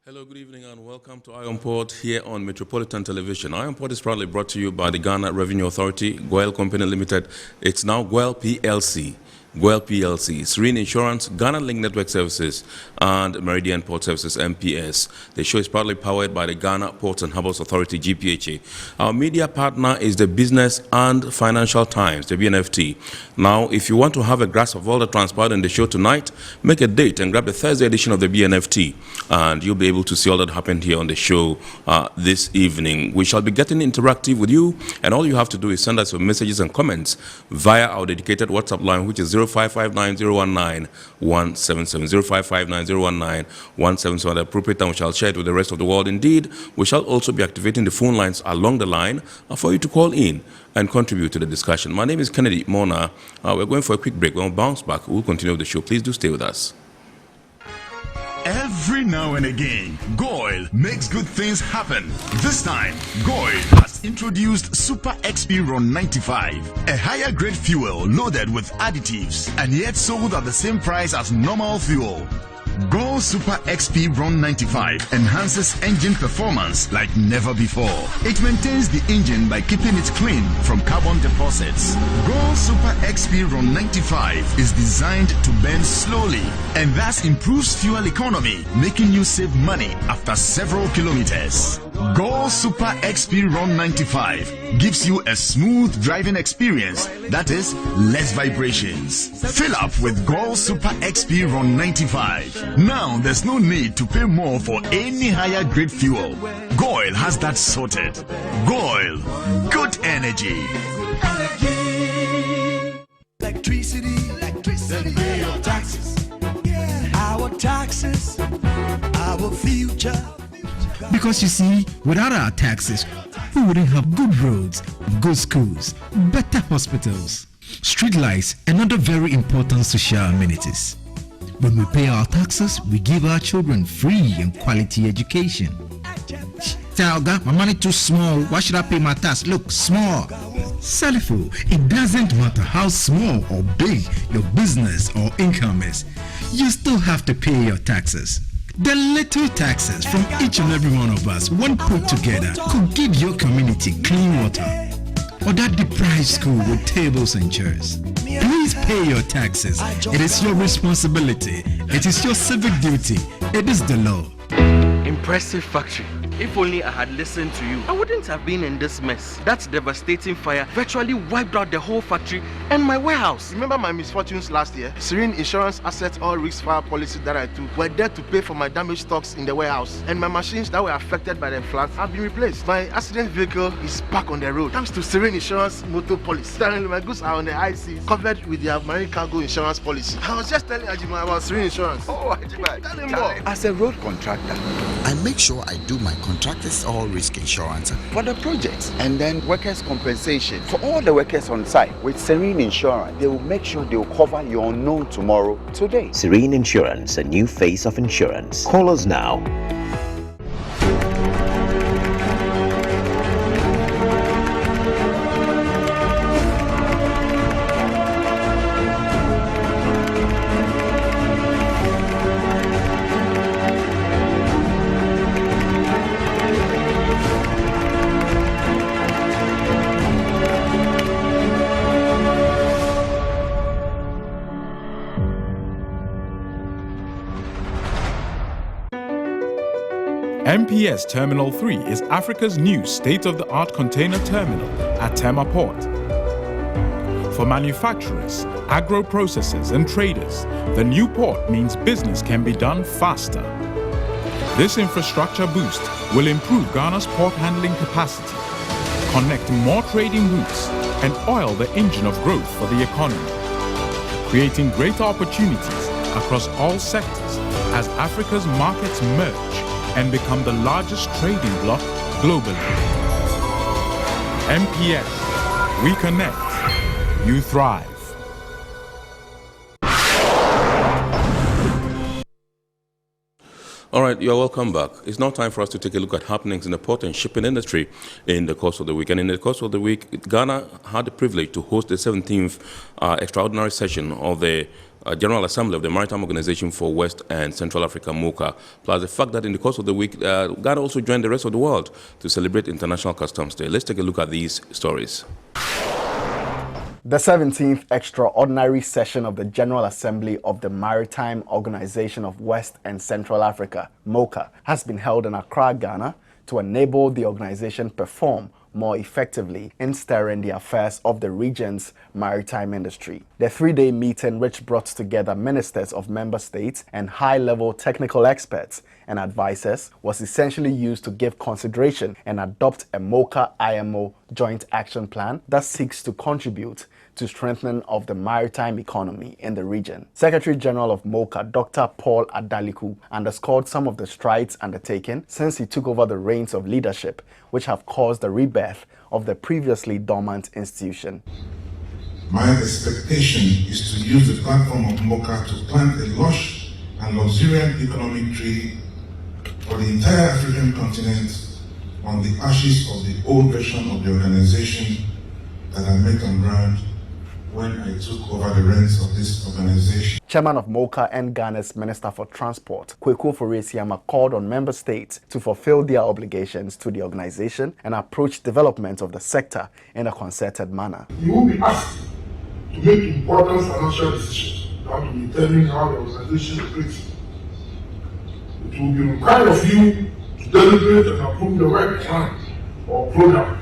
Hello, good evening, and welcome to Iron Port here on Metropolitan Television. Iron Port is proudly brought to you by the Ghana Revenue Authority, Goyle Company Limited. It's now Goyle PLC. Goyle PLC, Serene Insurance, Ghana Link Network Services, and Meridian Port Services, MPS. The show is proudly powered by the Ghana Ports and Harbours Authority, GPHA. Our media partner is the Business and Financial Times, the BNFT. Now, if you want to have a grasp of all that transpired in the show tonight, make a date and grab the Thursday edition of the BNFT, and you'll be able to see all that happened here on the show this evening. We shall be getting interactive with you, and all you have to do is send us your messages and comments via our dedicated WhatsApp line, which is 0559-019-177, 0559-019-177. At the appropriate time, we shall share it with the rest of the world. Indeed, we shall also be activating the phone lines along the line for you to call in and contribute to the discussion. My name is Kennedy Mona. We're going for a quick break. When we bounce back, we'll continue the show. Please do stay with us. Every now and again, Goyle makes good things happen. This time, Goyle has introduced Super XP Ron 95, a higher grade fuel loaded with additives and yet sold at the same price as normal fuel. Goyle Super XP Ron 95 enhances engine performance like never before. It maintains the engine by keeping it clean from carbon deposits. Goyle Super XP Ron 95 is designed to burn slowly and thus improves fuel economy, making you save money after several kilometers. Goyle Super XP Ron 95 gives you a smooth driving experience, that is, less vibrations. Fill up with Goyle Super XP Ron 95. Now there's no need to pay more for any higher grade fuel. Goyle has that sorted. Goyle, good energy. Electricity, then pay your taxes. Our taxes, our future. Because you see, without our taxes, we wouldn't have good roads, good schools, better hospitals, street lights, and other very important social amenities. When we pay our taxes, we give our children free and quality education. Talga, my money too small. Why should I pay my tax? Look, small. Salifo, it doesn't matter how small or big your business or income is. You still have to pay your taxes. The little taxes from each and every one of us, when put together, could give your community clean water or that deprived school with tables and chairs. Please pay your taxes. It is your responsibility. It is your civic duty. It is the law. Impressive factory. If only I had listened to you, I wouldn't have been in this mess. That devastating fire virtually wiped out the whole factory and my warehouse. Remember my misfortunes last year? Serene Insurance Asset All Risk Fire policy that I took were there to pay for my damaged stocks in the warehouse, and my machines that were affected by the floods have been replaced. My accident vehicle is back on the road thanks to Serene Insurance motor policy. Currently, my goods are on the high seas, covered with their marine cargo insurance policy. I was just telling Ajima about Serene Insurance. Oh, Ajima, tell him more. As a road contractor, I make sure I do my contractors all risk insurance for the projects and then workers' compensation for all the workers on site. With Serene Insurance, they will make sure they will cover your unknown tomorrow today. Serene Insurance, a new face of insurance. Call us now. MPS Terminal 3 is Africa's new state-of-the-art container terminal at Tema Port. For manufacturers, agro-processors and traders, the new port means business can be done faster. This infrastructure boost will improve Ghana's port handling capacity, connect more trading routes, and oil the engine of growth for the economy, creating greater opportunities across all sectors as Africa's markets merge and become the largest trading bloc globally. MPS, we connect, you thrive. All right, you're welcome back. It's now time for us to take a look at happenings in the port and shipping industry in the course of the week. And in the course of the week, Ghana had the privilege to host the 17th extraordinary session of the General Assembly of the Maritime Organization for West and Central Africa, MOWCA, plus the fact that in the course of the week, Ghana also joined the rest of the world to celebrate International Customs Day. Let's take a look at these stories. The 17th extraordinary session of the General Assembly of the Maritime Organization of West and Central Africa, MOWCA, has been held in Accra, Ghana, to enable the organization perform more effectively in steering the affairs of the region's maritime industry. The three-day meeting, which brought together ministers of member states and high-level technical experts and advisors, was essentially used to give consideration and adopt a MOWCA-IMO joint action plan that seeks to contribute to strengthening of the maritime economy in the region. Secretary General of MOWCA, Dr. Paul Adaliku, underscored some of the strides undertaken since he took over the reins of leadership, which have caused the rebirth of the previously dormant institution. My expectation is to use the platform of MOWCA to plant a lush and luxuriant economic tree for the entire African continent on the ashes of the old version of the organization that I met on ground when I took over the reins of this organization. Chairman of MOWCA and Ghana's Minister for Transport, Kweku Ofori-Siama, called on member states to fulfill their obligations to the organization and approach development of the sector in a concerted manner. You will be asked to make important financial decisions that will determine how the organization operates. It will be required of you to deliberate and approve the right plan or program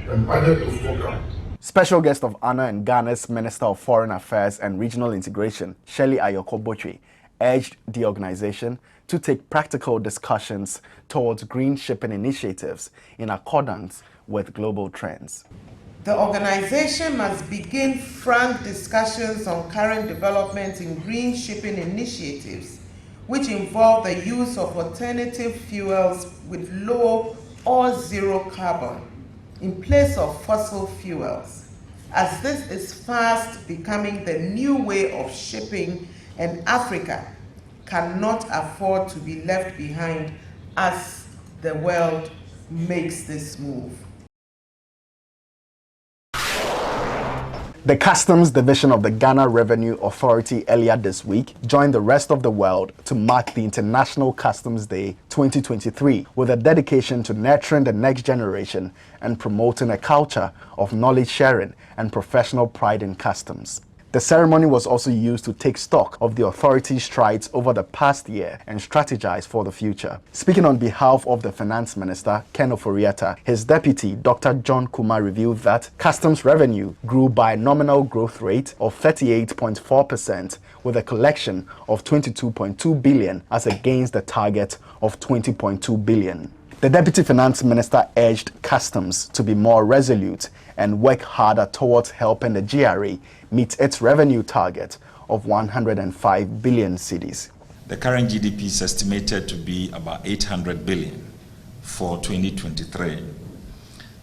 and budget of MOWCA. Special guest of honor and Ghana's Minister of Foreign Affairs and Regional Integration, Shirley Ayoko-Botwe, urged the organization to take practical discussions towards green shipping initiatives in accordance with global trends. The organization must begin frank discussions on current developments in green shipping initiatives, which involve the use of alternative fuels with low or zero carbon in place of fossil fuels, as this is fast becoming the new way of shipping, and Africa cannot afford to be left behind as the world makes this move. The Customs Division of the Ghana Revenue Authority earlier this week joined the rest of the world to mark the International Customs Day 2023 with a dedication to nurturing the next generation and promoting a culture of knowledge sharing and professional pride in customs. The ceremony was also used to take stock of the authority's strides over the past year and strategize for the future. Speaking on behalf of the Finance Minister, Ken Ofori-Atta, his deputy, Dr. John Kuma, revealed that customs revenue grew by a nominal growth rate of 38.4% with a collection of 22.2 billion as against the target of 20.2 billion. The Deputy Finance Minister urged customs to be more resolute and work harder towards helping the GRA meet its revenue target of 105 billion cedis. The current GDP is estimated to be about 800 billion for 2023.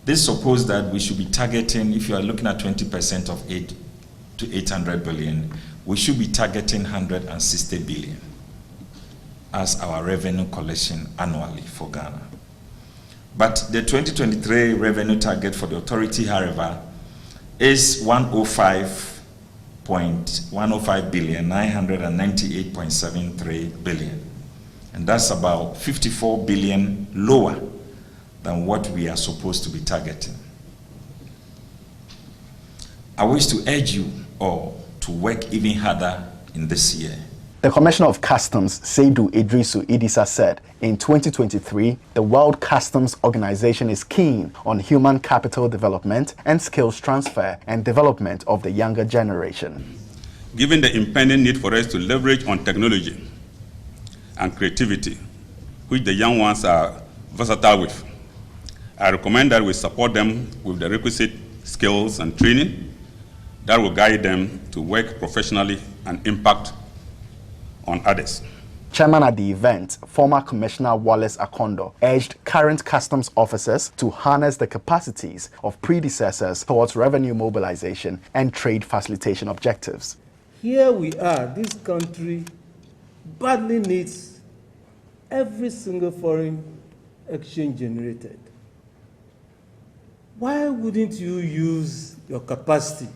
This supposes that we should be targeting, if you are looking at 20% of 8 to 800 billion, we should be targeting 160 billion as our revenue collection annually for Ghana. But the 2023 revenue target for the authority, however, is 105 billion, 998.73 billion. And that's about 54 billion lower than what we are supposed to be targeting. I wish to urge you all to work even harder in this year. The Commissioner of Customs, Seydou Idrisu Idisa, said in 2023, the World Customs Organization is keen on human capital development and skills transfer and development of the younger generation. Given the impending need for us to leverage on technology and creativity, which the young ones are versatile with, I recommend that we support them with the requisite skills and training that will guide them to work professionally and impact on others. Chairman at the event, former Commissioner Wallace Akondo, urged current customs officers to harness the capacities of predecessors towards revenue mobilization and trade facilitation objectives. Here we are, this country badly needs every single foreign exchange generated, why wouldn't you use your capacity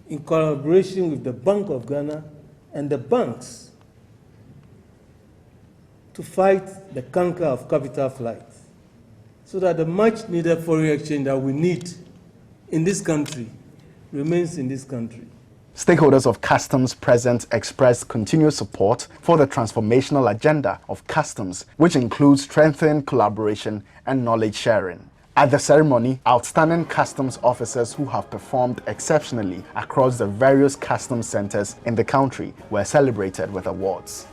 in collaboration with the Bank of Ghana and the banks to fight the canker of capital flight so that the much needed foreign exchange that we need in this country remains in this country? Stakeholders of customs present expressed continued support for the transformational agenda of customs, which includes strengthening collaboration and knowledge sharing. At the ceremony, outstanding customs officers who have performed exceptionally across the various customs centers in the country were celebrated with awards.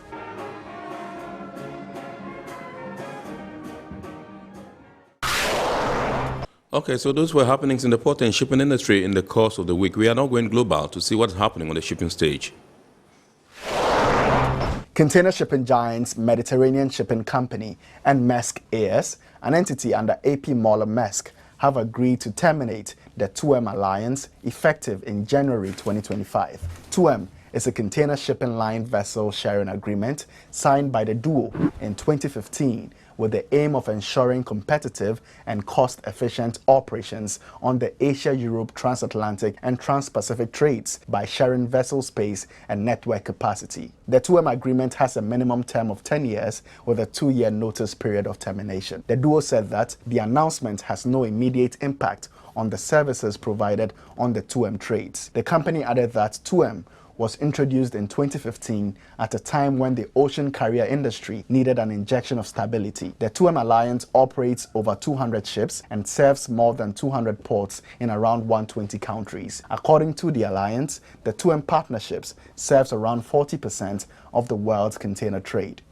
Okay, so those were happenings in the port and shipping industry in the course of the week. We are now going global to see what's happening on the shipping stage. Container shipping giants Mediterranean Shipping Company and Maersk AS, an entity under AP Moller Maersk, have agreed to terminate the 2M alliance effective in January 2025. 2M is a container shipping line vessel sharing agreement signed by the duo in 2015 with the aim of ensuring competitive and cost-efficient operations on the Asia-Europe transatlantic and trans-Pacific trades by sharing vessel space and network capacity. The 2M agreement has a minimum term of 10 years with a 2-year notice period of termination. The duo said that the announcement has no immediate impact on the services provided on the 2M trades. The company added that 2M was introduced in 2015 at a time when the ocean carrier industry needed an injection of stability. The 2M Alliance operates over 200 ships and serves more than 200 ports in around 120 countries. According to the Alliance, the 2M partnerships serves around 40% of the world's container trade.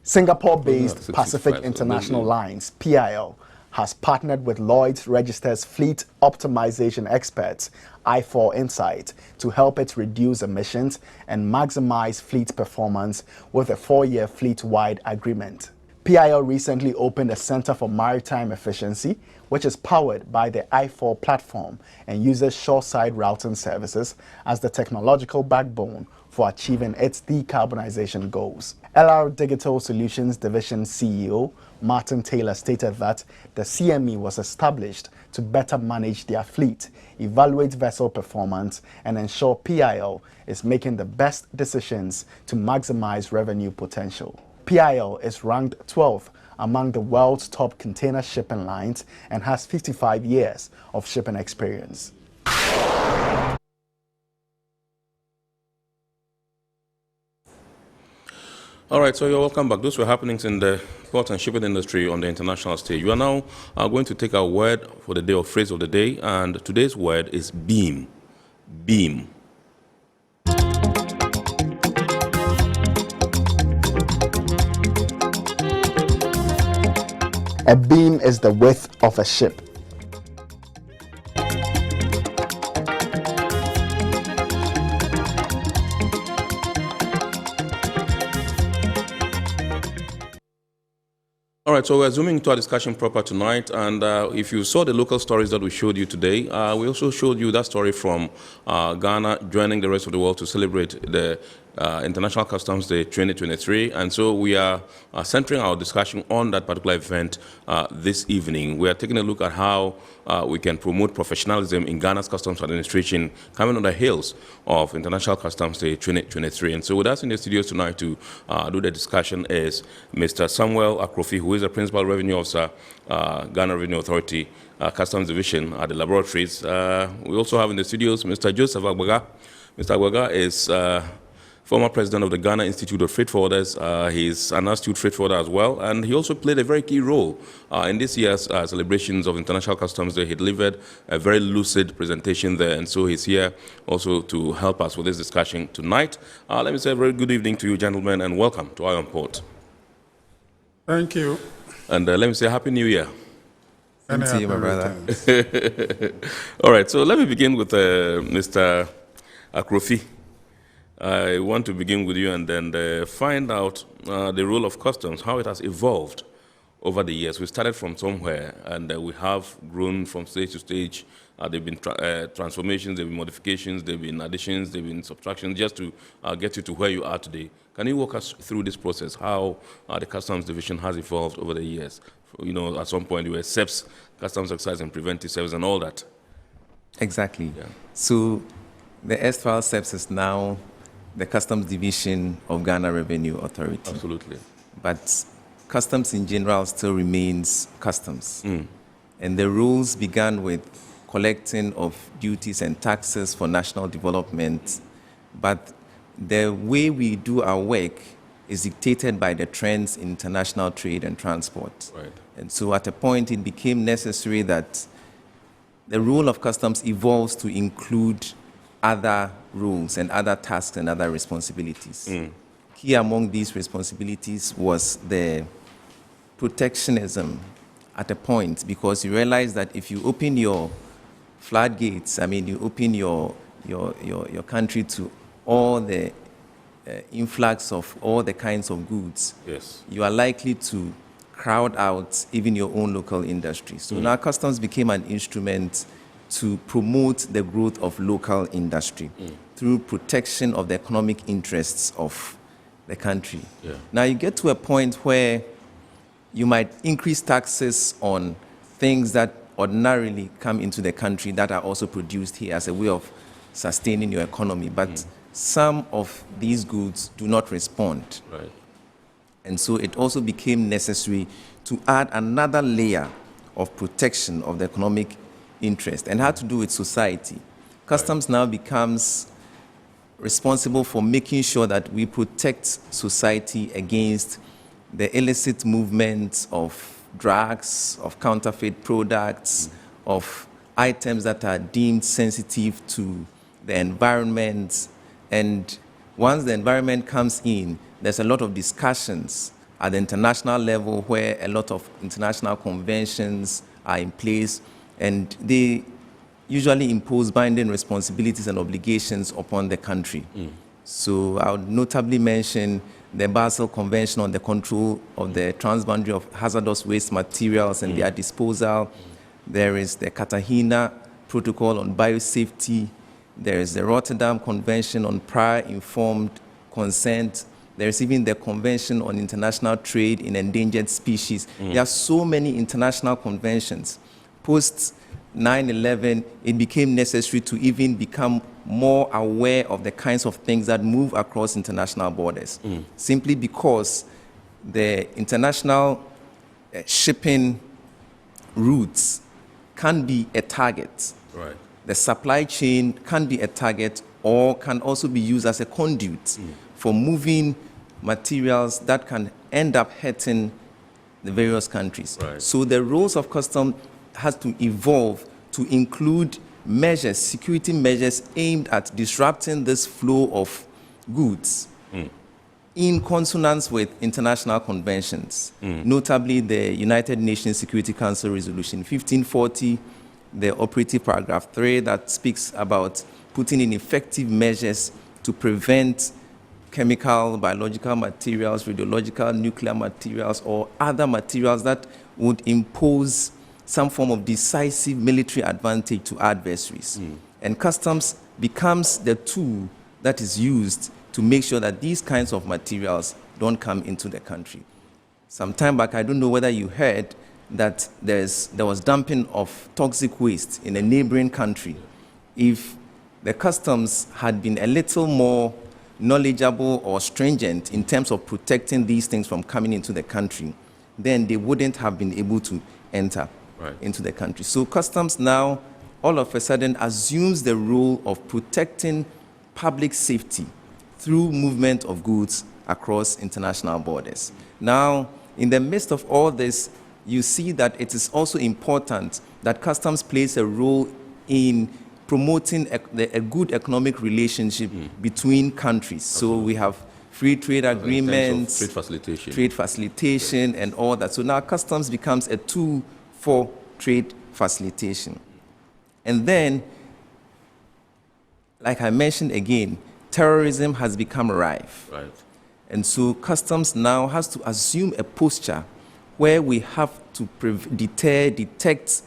Singapore-based Pacific International Lines, PIL, has partnered with Lloyd's Register's fleet optimization experts, I4 Insight, to help it reduce emissions and maximize fleet performance with a 4-year fleet-wide agreement. PIL recently opened a Center for Maritime Efficiency, which is powered by the I4 platform and uses shoreside routing services as the technological backbone for achieving its decarbonization goals. LR Digital Solutions Division CEO Martin Taylor stated that the CME was established to better manage their fleet, evaluate vessel performance, and ensure PIL is making the best decisions to maximize revenue potential. PIL is ranked 12th among the world's top container shipping lines and has 55 years of shipping experience. All right, so you're welcome back. Those were happenings in the port and shipping industry on the international stage. We are now going to take our word for the day, or phrase of the day, and today's word is beam. Beam. A beam is the width of a ship. All right, so we're zooming into our discussion proper tonight, and if you saw the local stories that we showed you today, we also showed you that story from Ghana joining the rest of the world to celebrate the International Customs Day 2023, and so we are centering our discussion on that particular event this evening. We are taking a look at how we can promote professionalism in Ghana's customs administration coming on the heels of International Customs Day 2023. And so with us in the studios tonight to do the discussion is Mr. Samuel Akrofi, who is the Principal Revenue Officer, Ghana Revenue Authority, Customs Division at the Laboratories. We also have in the studios Mr. Joseph Agbaga. Mr. Agbaga is former president of the Ghana Institute of Freight Forwarders. He's an astute freight forwarder as well, and he also played a very key role in this year's celebrations of International Customs Day. He delivered a very lucid presentation there, and so he's here also to help us with this discussion tonight. Let me say a very good evening to you, gentlemen, and welcome to Iron Port. Thank you. And let me say Happy New Year. Same to you, my brother. All right, so let me begin with Mr. Akrofi. I want to begin with you and then find out the role of customs, how it has evolved over the years. We started from somewhere, and we have grown from stage to stage There have been transformations, there have been modifications, there have been additions, there have been subtractions, just to get you to where you are today. Can you walk us through this process, how the Customs Division has evolved over the years? You know, at some point you were SEPS, Customs Excise and Preventive Service and all that. Exactly. Yeah. So the erstwhile SEPS is now the Customs Division of Ghana Revenue Authority. Absolutely. But customs in general still remains customs. And the rules began with collecting of duties and taxes for national development. But the way we do our work is dictated by the trends in international trade and transport. Right. And so at a point it became necessary that the role of customs evolves to include other roles and other tasks and other responsibilities. Key among these responsibilities was the protectionism at a point, because you realize that if you open your floodgates, you open your country to all the influx of all the kinds of goods, yes, you are likely to crowd out even your own local industry. So now customs became an instrument to promote the growth of local industry through protection of the economic interests of the country. Yeah. Now you get to a point where you might increase taxes on things that ordinarily come into the country that are also produced here as a way of sustaining your economy. But some of these goods do not respond. Right. And so it also became necessary to add another layer of protection of the economic interest, and had to do with society. Customs now becomes responsible for making sure that we protect society against the illicit movement of drugs, of counterfeit products, of items that are deemed sensitive to the environment. And once the environment comes in, there's a lot of discussions at the international level where a lot of international conventions are in place, and they usually impose binding responsibilities and obligations upon the country. So I would notably mention the Basel Convention on the Control of the Transboundary of Hazardous Waste Materials and their disposal. There is the Cartagena Protocol on Biosafety. There is the Rotterdam Convention on Prior Informed Consent. There is even the Convention on International Trade in Endangered Species. There are so many international conventions. Post 9/11, it became necessary to even become more aware of the kinds of things that move across international borders, simply because the international shipping routes can be a target. Right. The supply chain can be a target or can also be used as a conduit for moving materials that can end up hurting the various countries. Right. So the roles of customs has to evolve to include measures, security measures aimed at disrupting this flow of goods in consonance with international conventions, notably the United Nations Security Council Resolution 1540, the operative paragraph 3 that speaks about putting in effective measures to prevent chemical, biological materials, radiological, nuclear materials, or other materials that would impose some form of decisive military advantage to adversaries. And customs becomes the tool that is used to make sure that these kinds of materials don't come into the country. Some time back, I don't know whether you heard that there was dumping of toxic waste in a neighboring country. If the customs had been a little more knowledgeable or stringent in terms of protecting these things from coming into the country, then they wouldn't have been able to enter into the country. So customs now all of a sudden assumes the role of protecting public safety through movement of goods across international borders. Now, in the midst of all this, you see that it is also important that customs plays a role in promoting a good economic relationship between countries. So we have free trade agreements, trade facilitation and all that. So now customs becomes a tool for trade facilitation. And then, like I mentioned again, terrorism has become rife. Right. And so customs now has to assume a posture where we have to deter, detect,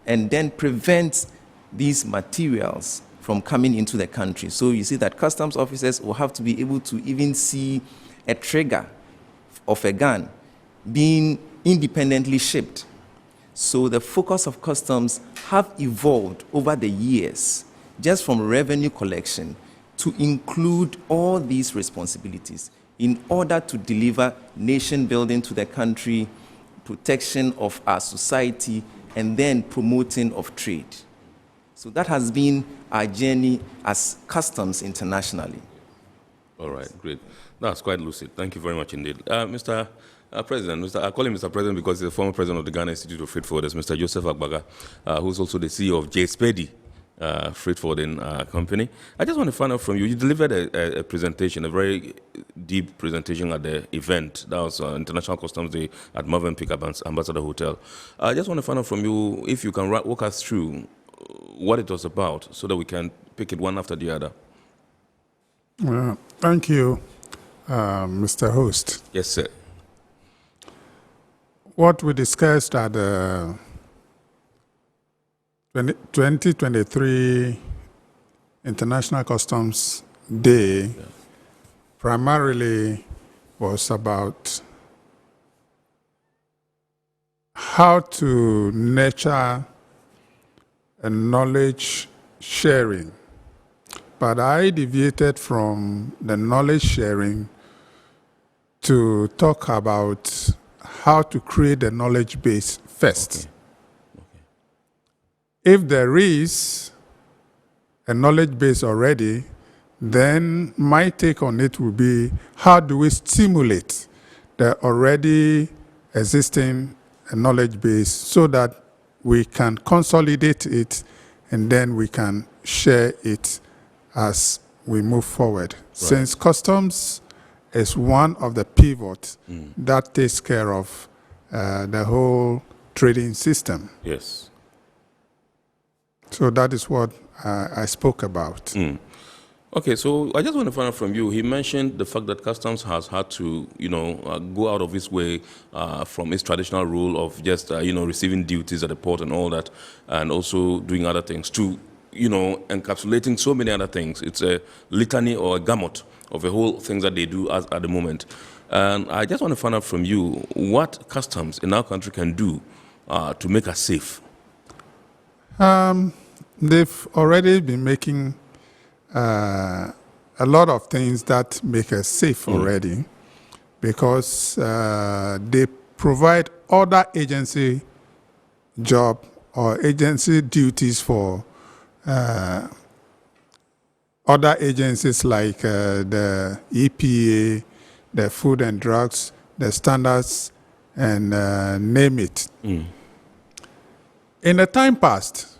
and then prevent these materials from coming into the country. So you see that customs officers will have to be able to even see a trigger of a gun being independently shipped. So the focus of customs have evolved over the years, just from revenue collection, to include all these responsibilities in order to deliver nation building to the country, protection of our society, and then promoting of trade. So that has been our journey as customs internationally. All right, great. That's quite lucid. Thank you very much indeed. Mr. President, I call him Mr. President because he's the former president of the Ghana Institute of Freight Forwarders, Mr. Joseph Agbaga, who's also the CEO of JSPEDI, freight forwarding company. I just want to find out from you, you delivered a presentation, a very deep presentation at the event. That was International Customs Day at Movenpick Ambassador Hotel. I just want to find out from you if you can walk us through what it was about so that we can pick it one after the other. Thank you, Mr. Host. Yes, sir. What we discussed at the 2023 International Customs Day primarily was about how to nurture a knowledge sharing. But I deviated from the knowledge sharing to talk about how to create a knowledge base first. If there is a knowledge base already, then my take on it will be how do we stimulate the already existing knowledge base so that we can consolidate it and then we can share it as we move forward. Right. Since customs is one of the pivots that takes care of the whole trading system. Yes. So that is what I spoke about. Okay, so I just want to find out from you. He mentioned the fact that customs has had to, go out of its way from its traditional role of just, receiving duties at the port and all that, and also doing other things to, encapsulating so many other things. It's a litany or a gamut of the whole things that they do at the moment. And I just want to find out from you what customs in our country can do to make us safe. They've already been making a lot of things that make us safe already, because they provide other agency job or agency duties for other agencies like the EPA, the Food and Drugs, the Standards, and name it. In the time past,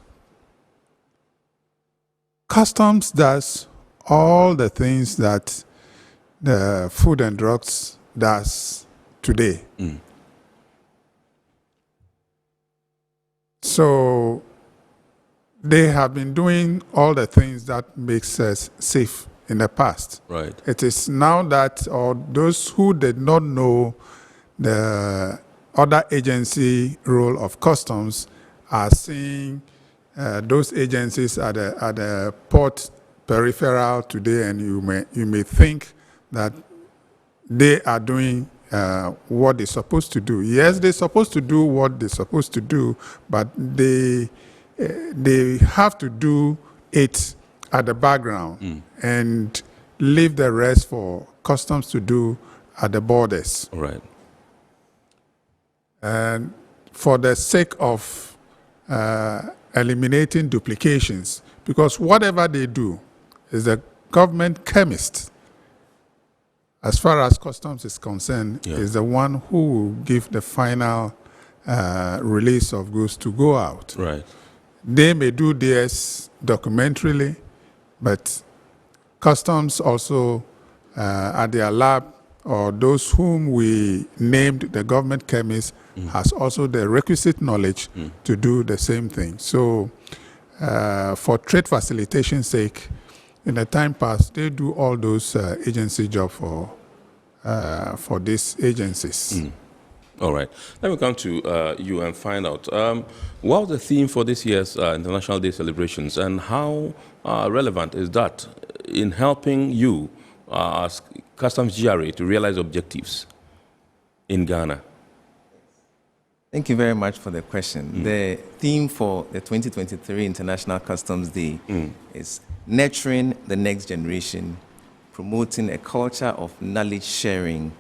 customs does all the things that the Food and Drugs does today. So they have been doing all the things that makes us safe in the past. Right. It is now that, or those who did not know the other agency role of customs are seeing those agencies at the port peripheral today, and you may think that they are doing what they're supposed to do. Yes, they're supposed to do what they're supposed to do, but they have to do it at the background and leave the rest for customs to do at the borders. Right. And for the sake of eliminating duplications, because whatever they do is the government chemist, as far as customs is concerned, is the one who will give the final release of goods to go out. Right. They may do theirs documentarily, but customs also at their lab, or those whom we named the government chemist, has also the requisite knowledge to do the same thing. So for trade facilitation sake, in the time past, they do all those agency jobs for these agencies. All right. Let me come to you and find out what was the theme for this year's International Day celebrations, and how relevant is that in helping you as Customs GRA to realize objectives in Ghana? Thank you very much for the question. The theme for the 2023 International Customs Day is nurturing the next generation, promoting a culture of knowledge sharing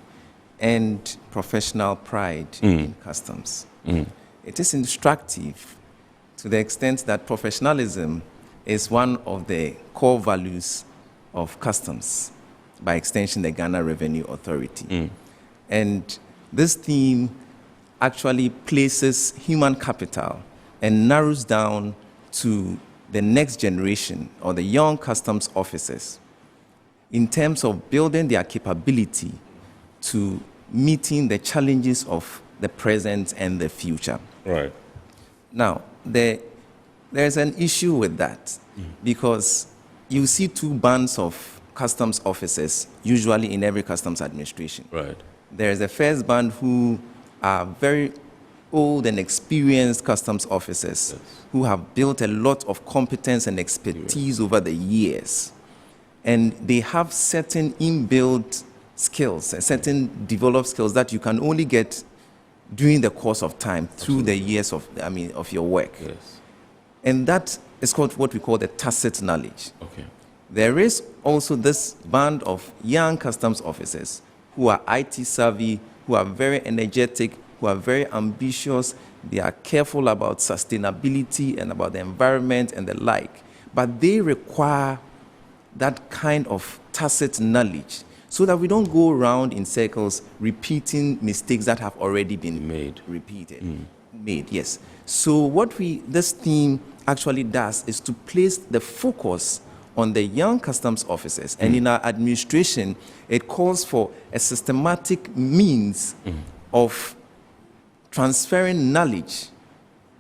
and professional pride in customs. It is instructive to the extent that professionalism is one of the core values of customs, by extension the Ghana Revenue Authority. And this theme actually places human capital and narrows down to the next generation or the young customs officers in terms of building their capability to meeting the challenges of the present and the future. Right. Now, there's an issue with that because you see two bands of customs officers usually in every customs administration. Right. There's the first band who are very old and experienced customs officers who have built a lot of competence and expertise over the years. And they have certain inbuilt skills, certain developed skills that you can only get during the course of time through the years of your work. Yes. And that is called what we call the tacit knowledge. Okay. There is also this band of young customs officers who are IT savvy, who are very energetic, who are very ambitious. They are careful about sustainability and about the environment and the like. But they require that kind of tacit knowledge so that we don't go around in circles repeating mistakes that have already been made, yes. So what this theme actually does is to place the focus on the young customs officers. And in our administration, it calls for a systematic means of transferring knowledge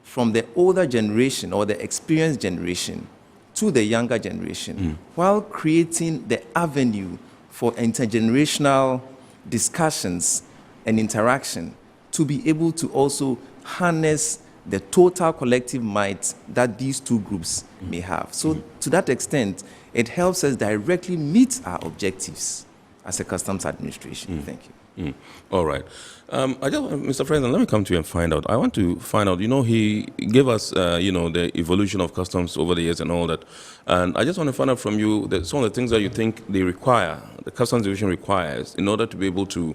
from the older generation or the experienced generation to the younger generation, while creating the avenue for intergenerational discussions and interaction to be able to also harness the total collective might that these two groups may have. So to that extent, it helps us directly meet our objectives as a customs administration. Thank you. All right. Mr. President, let me come to you and find out. I want to find out, he gave us, the evolution of customs over the years and all that. And I just want to find out from you that some of the things that you think they require, the customs division requires, in order to be able to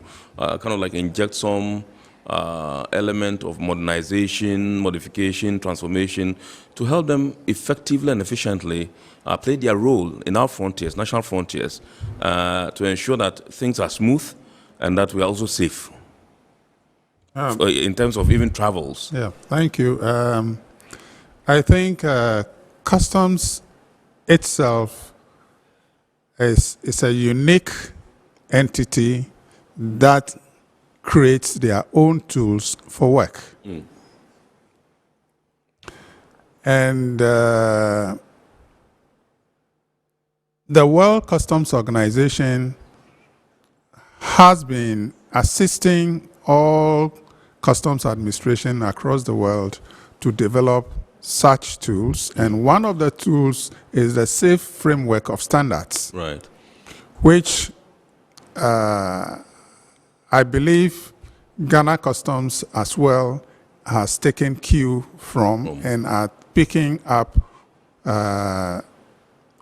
inject some element of modernization, modification, transformation, to help them effectively and efficiently play their role in our frontiers, national frontiers, to ensure that things are smooth and that we are also safe in terms of even travels. Yeah, thank you. I think customs itself is a unique entity that creates their own tools for work. And the World Customs Organization has been assisting all customs administration across the world to develop such tools. And one of the tools is the Safe Framework of Standards, right, which I believe Ghana Customs as well has taken cue from and are picking up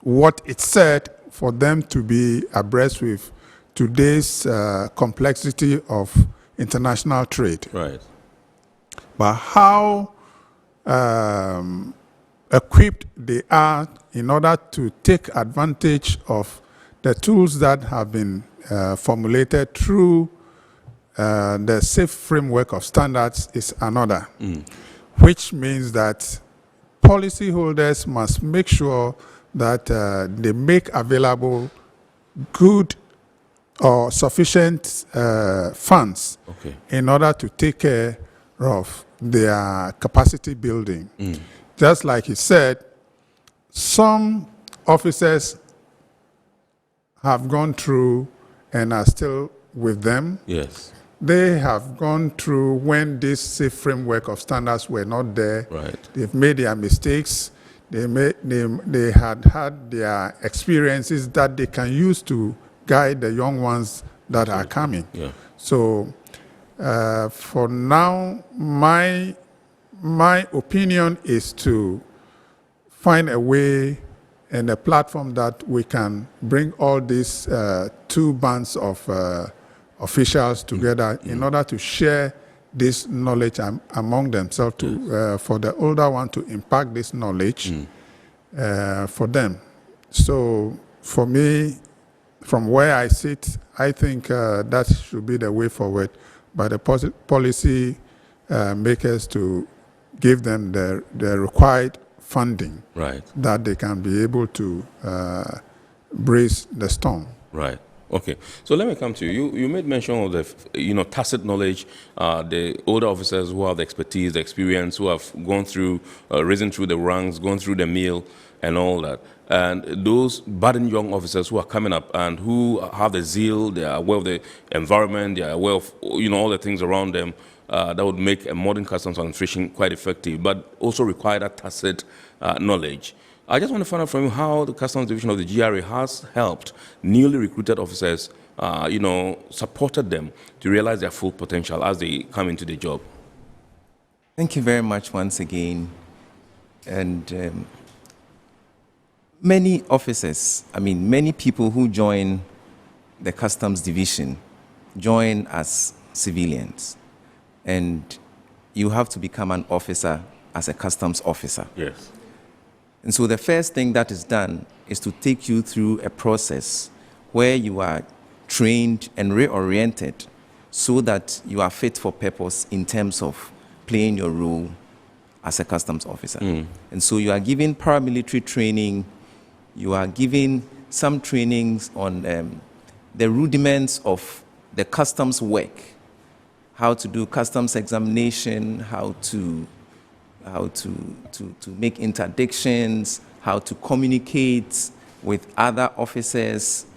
what it said for them to be abreast with today's complexity of international trade. Right. But how equipped they are in order to take advantage of the tools that have been formulated through the Safe Framework of Standards is another, which means that policyholders must make sure that they make available good or sufficient funds in order to take care of their capacity building. Just like he said, some officers have gone through and are still with them. Yes. they have gone through when this safe framework of standards were not there. Right. They've made their mistakes. They had their experiences that they can use to guide the young ones that are coming. Yeah. So for now, my opinion is to find a way and a platform that we can bring all these two bands of officials together in order to share this knowledge among themselves, for the older one to impact this knowledge for them. So for me, from where I sit, I think that should be the way forward by the policy makers to give them the required funding, right, that they can be able to brace the storm. Right. Okay. So let me come to you. You made mention of the, tacit knowledge, the older officers who have the expertise, the experience, who have gone through, risen through the ranks, gone through the mill, and all that. And those budding young officers who are coming up and who have the zeal, they are aware of the environment, they are aware of, all the things around them that would make a modern customs administration quite effective, but also require that tacit knowledge. I just want to find out from you how the Customs Division of the GRA has helped newly recruited officers, supported them to realize their full potential as they come into the job. Thank you very much once again. And many officers, many people who join the Customs Division join as civilians. And you have to become an officer as a customs officer. Yes. And so the first thing that is done is to take you through a process where you are trained and reoriented so that you are fit for purpose in terms of playing your role as a customs officer. And so you are given paramilitary training, you are given some trainings on the rudiments of the customs work, how to do customs examination, how to make interdictions, how to communicate with other officers,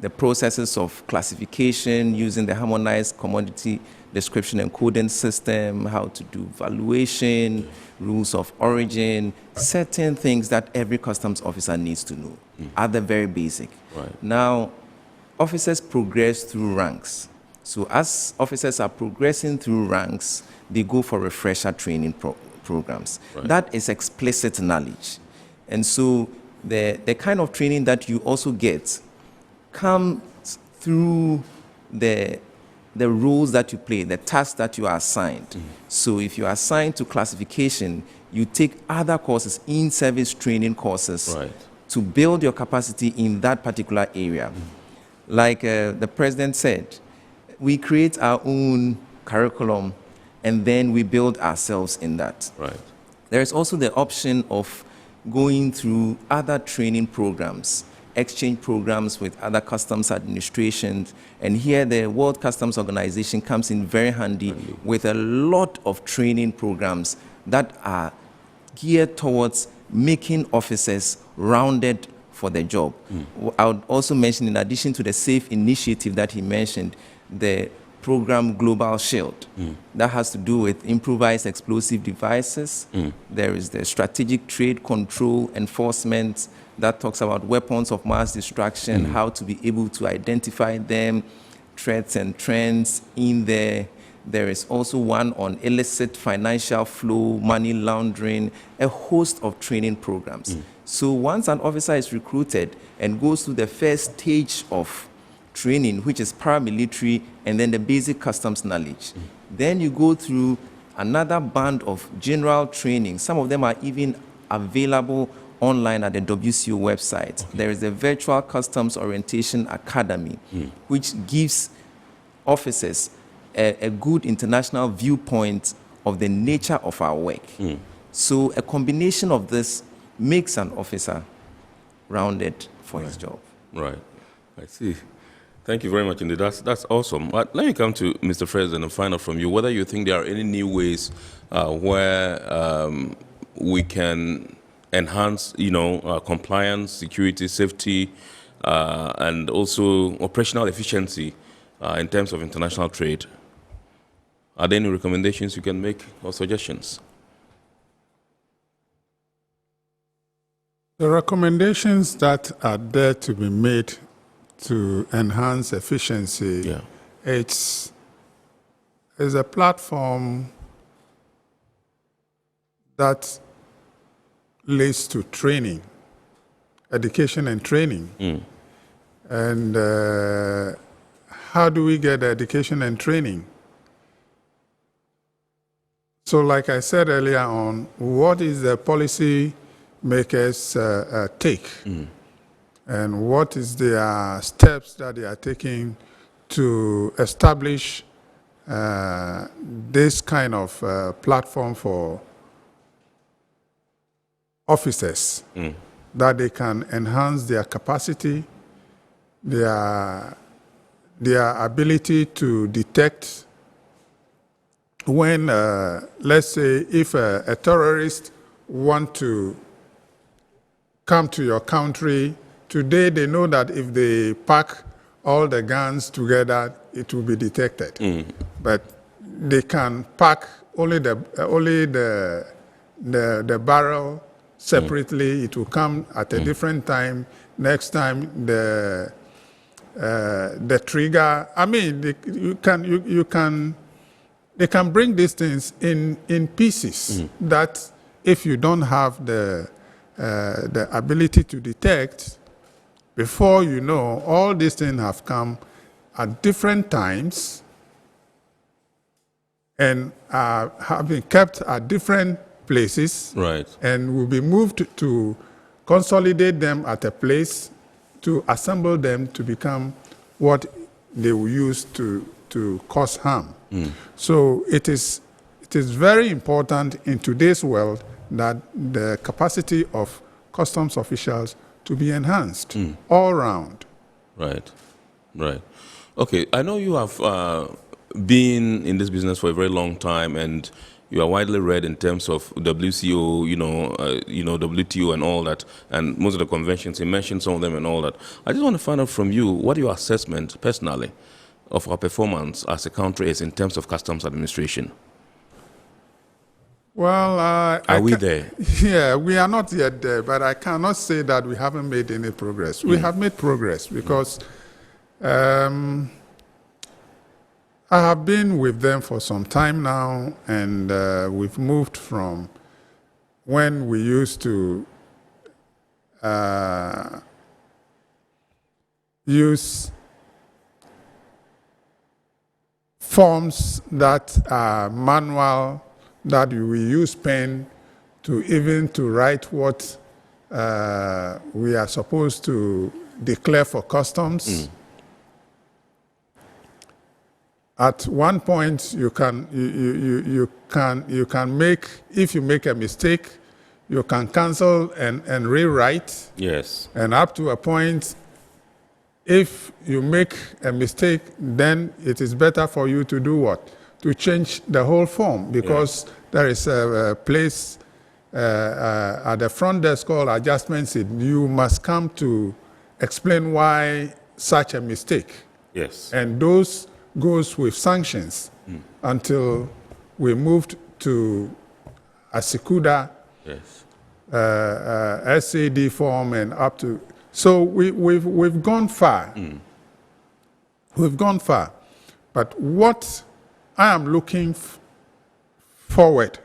the processes of classification using the harmonized commodity description and coding system, how to do valuation, rules of origin, certain things that every customs officer needs to know are the very basic. Right. Now, officers progress through ranks. So as officers are progressing through ranks, they go for refresher training programs. Right. That is explicit knowledge. And so the kind of training that you also get comes through the roles that you play, the tasks that you are assigned. So if you are assigned to classification, you take other courses, in-service training courses, right, to build your capacity in that particular area. Like the president said, we create our own curriculum and then we build ourselves in that. Right. There is also the option of going through other training programs, exchange programs with other customs administrations, and here the World Customs Organization comes in very handy with a lot of training programs that are geared towards making officers rounded for the job. I would also mention, in addition to the SAFE initiative that he mentioned, the program Global Shield. That has to do with improvised explosive devices. There is the strategic trade control enforcement that talks about weapons of mass destruction, how to be able to identify them, threats and trends in there. There is also one on illicit financial flow, money laundering, a host of training programs. So once an officer is recruited and goes through the first stage of training, which is paramilitary, and then the basic customs knowledge. Then you go through another band of general training. Some of them are even available online at the WCO website. There is the Virtual Customs Orientation Academy, which gives officers a good international viewpoint of the nature of our work. So a combination of this makes an officer rounded for his job. Right. I see. Thank you very much indeed. That's awesome. But let me come to Mr. President and find out from you whether you think there are any new ways where we can enhance, compliance, security, safety, and also operational efficiency in terms of international trade. Are there any recommendations you can make or suggestions? The recommendations that are there to be made to enhance efficiency, it's a platform that leads to training, education and training. And how do we get education and training? So like I said earlier on, what is the policy makers take? And what is their steps that they are taking to establish this kind of platform for officers that they can enhance their capacity, their ability to detect when, let's say, if a terrorist want to come to your country, today they know that if they pack all the guns together, it will be detected. But they can pack only the barrel separately. It will come at a different time. Next time the trigger. I mean, they can bring these things in pieces that if you don't have the ability to detect, before you know, all these things have come at different times and have been kept at different places, and will be moved to consolidate them at a place to assemble them to become what they will use to cause harm. So it is very important in today's world that the capacity of customs officials to be enhanced all round. Right. Okay, I know you have been in this business for a very long time, and you are widely read in terms of WCO, WTO and all that, and most of the conventions. You mentioned some of them and all that. I just want to find out from you what your assessment personally of our performance as a country is in terms of customs administration. Well, are we there? Yeah, we are not yet there, but I cannot say that we haven't made any progress. We have made progress because I have been with them for some time now, and we've moved from when we used to use forms that are manual, that we use pen to even to write what we are supposed to declare for customs. At one point, you can make, if you make a mistake, you can cancel and rewrite. Yes. And up to a point, if you make a mistake, then it is better for you to do what? To change the whole form, because there is a place at the front desk called adjustments. You must come to explain why such a mistake. Yes. And those goes with sanctions until we moved to a Sikuda SAD form and up to. So we've gone far. We've gone far. But what I am looking forward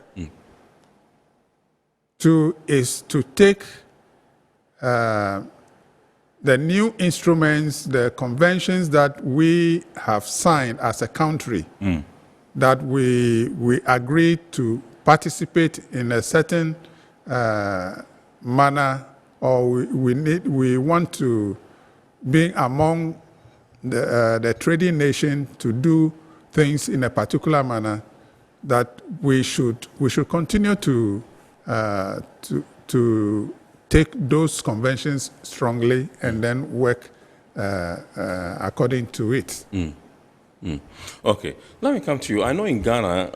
to is to take the new instruments, the conventions that we have signed as a country, that we agreed to participate in a certain manner, or we want to be among the trading nation to do things in a particular manner, that we should continue to take those conventions strongly and then work according to it. Okay, let me come to you. I know in Ghana,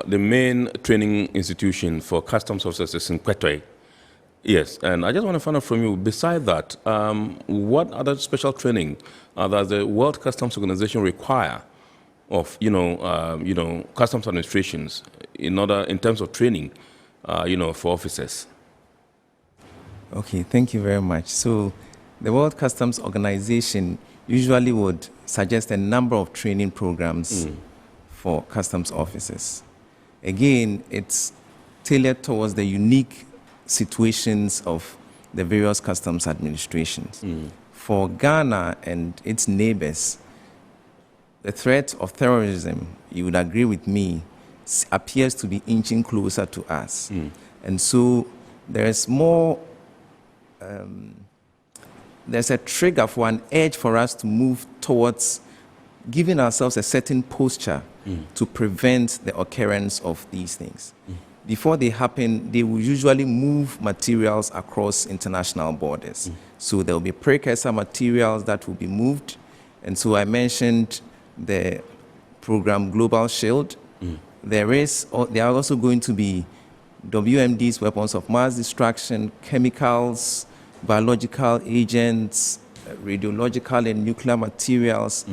the main training institution for customs officers is in Kwetwe. Yes, and I just want to find out from you, beside that, what other special training does the World Customs Organization require of customs administrations in terms of training, for officers? Okay, thank you very much. So, the World Customs Organization usually would suggest a number of training programs for customs officers. Again, it's tailored towards the unique situations of the various customs administrations. For Ghana and its neighbors, the threat of terrorism, you would agree with me, appears to be inching closer to us. And so there's more, there's a trigger for an edge for us to move towards giving ourselves a certain posture to prevent the occurrence of these things. Before they happen, they will usually move materials across international borders. So there will be precursor materials that will be moved. And so I mentioned the program Global Shield. There are also going to be WMDs, weapons of mass destruction, chemicals, biological agents, radiological and nuclear materials.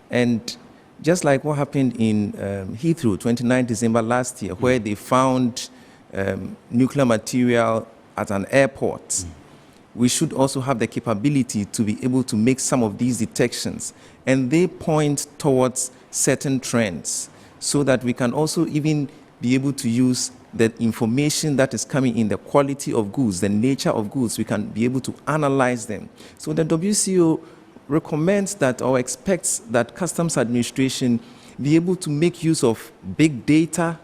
And just like what happened in Heathrow, 29 December last year, where they found nuclear material at an airport, we should also have the capability to be able to make some of these detections. And they point towards certain trends so that we can also even be able to use the information that is coming in, the quality of goods, the nature of goods, we can be able to analyze them. So the WCO recommends that or expects that customs administration be able to make use of big data,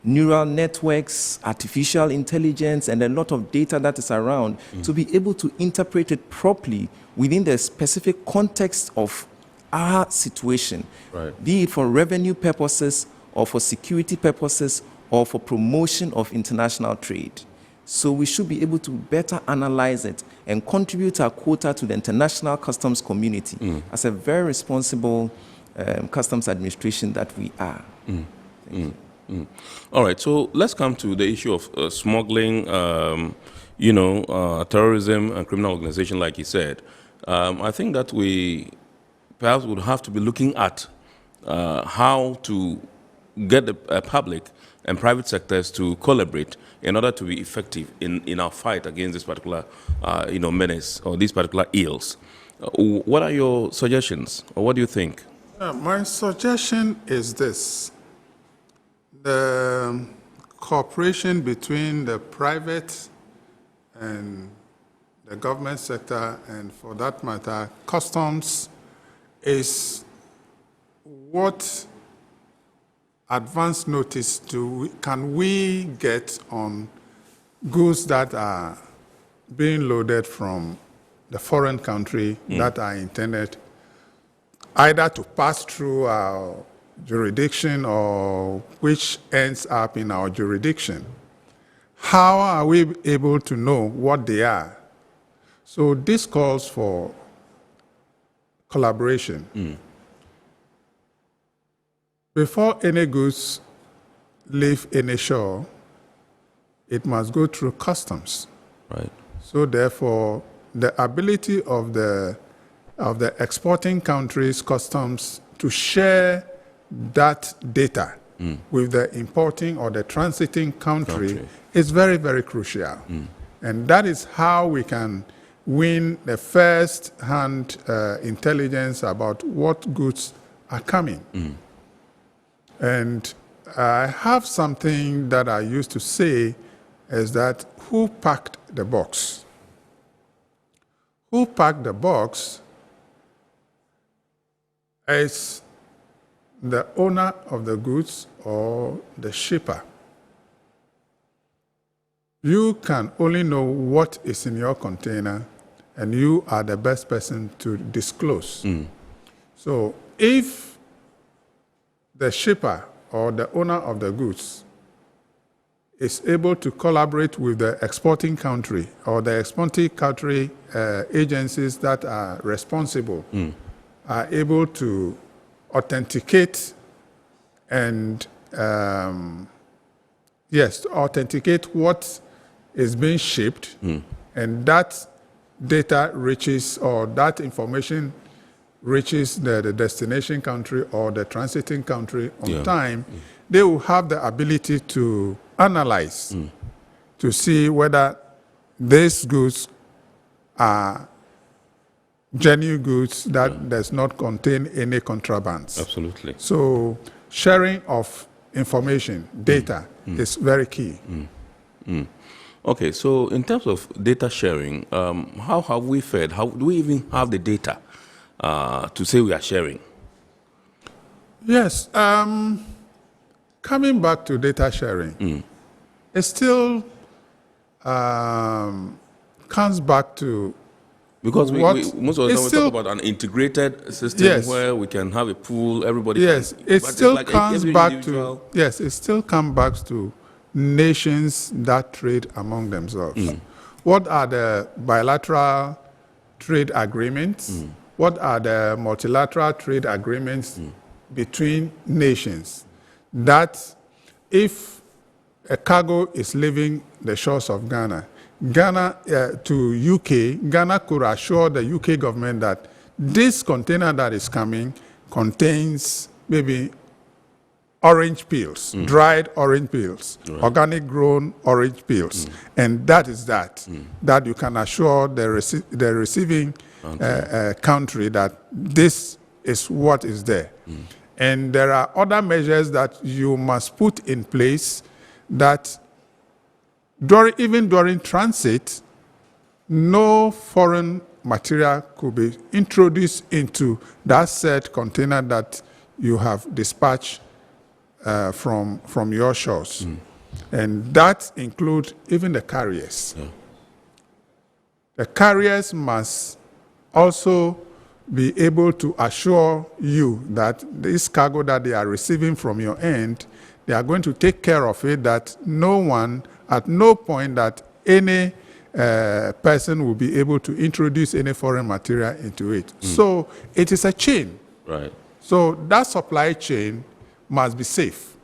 neural networks, artificial intelligence, and a lot of data that is around to be able to interpret it properly within the specific context of our situation, be it for revenue purposes or for security purposes or for promotion of international trade. So we should be able to better analyze it and contribute our quota to the international customs community as a very responsible customs administration that we are. All right, so let's come to the issue of smuggling, terrorism and criminal organization, like you said. I think that we perhaps would have to be looking at how to get the public and private sectors to collaborate in order to be effective in our fight against this particular menace or these particular ills. What are your suggestions, or what do you think? My suggestion is this. The cooperation between the private and the government sector, and for that matter, customs, is what advance notice can we get on goods that are being loaded from the foreign country that are intended either to pass through our jurisdiction or which ends up in our jurisdiction? How are we able to know what they are? So this calls for collaboration. Before any goods leave any shore, it must go through customs. Right. So therefore, the ability of the exporting countries' customs to share that data with the importing or the transiting country is very, very crucial. And that is how we can win the first-hand intelligence about what goods are coming. And I have something that I used to say is that who packed the box? Who packed the box is the owner of the goods or the shipper. You can only know what is in your container, and you are the best person to disclose. So if the shipper or the owner of the goods is able to collaborate with the exporting country or the exporting country agencies that are responsible, are able to authenticate and, authenticate what is being shipped, and that data reaches or that information reaches the destination country or the transiting country on time, they will have the ability to analyze to see whether these goods are genuine goods that does not contain any contrabands. Absolutely. So sharing of information, data, is very key. Okay, so in terms of data sharing, how have we fared? How do we even have the data to say we are sharing? Yes, coming back to data sharing, it still comes back to because most of the time we talk about an integrated system where we can have a pool, everybody. Yes, it still comes back to it still comes back to nations that trade among themselves. What are the bilateral trade agreements? What are the multilateral trade agreements between nations? That if a cargo is leaving the shores of Ghana to UK, Ghana could assure the UK government that this container that is coming contains maybe orange peels, dried orange peels, organic grown orange peels. And that is that you can assure the receiving country that this is what is there. And there are other measures that you must put in place that even during transit, no foreign material could be introduced into that said container that you have dispatched from your shores. And that includes even the carriers. The carriers must also be able to assure you that this cargo that they are receiving from your end, they are going to take care of it, that no one, at no point that any person will be able to introduce any foreign material into it. So it is a chain. Right. So that supply chain must be safe.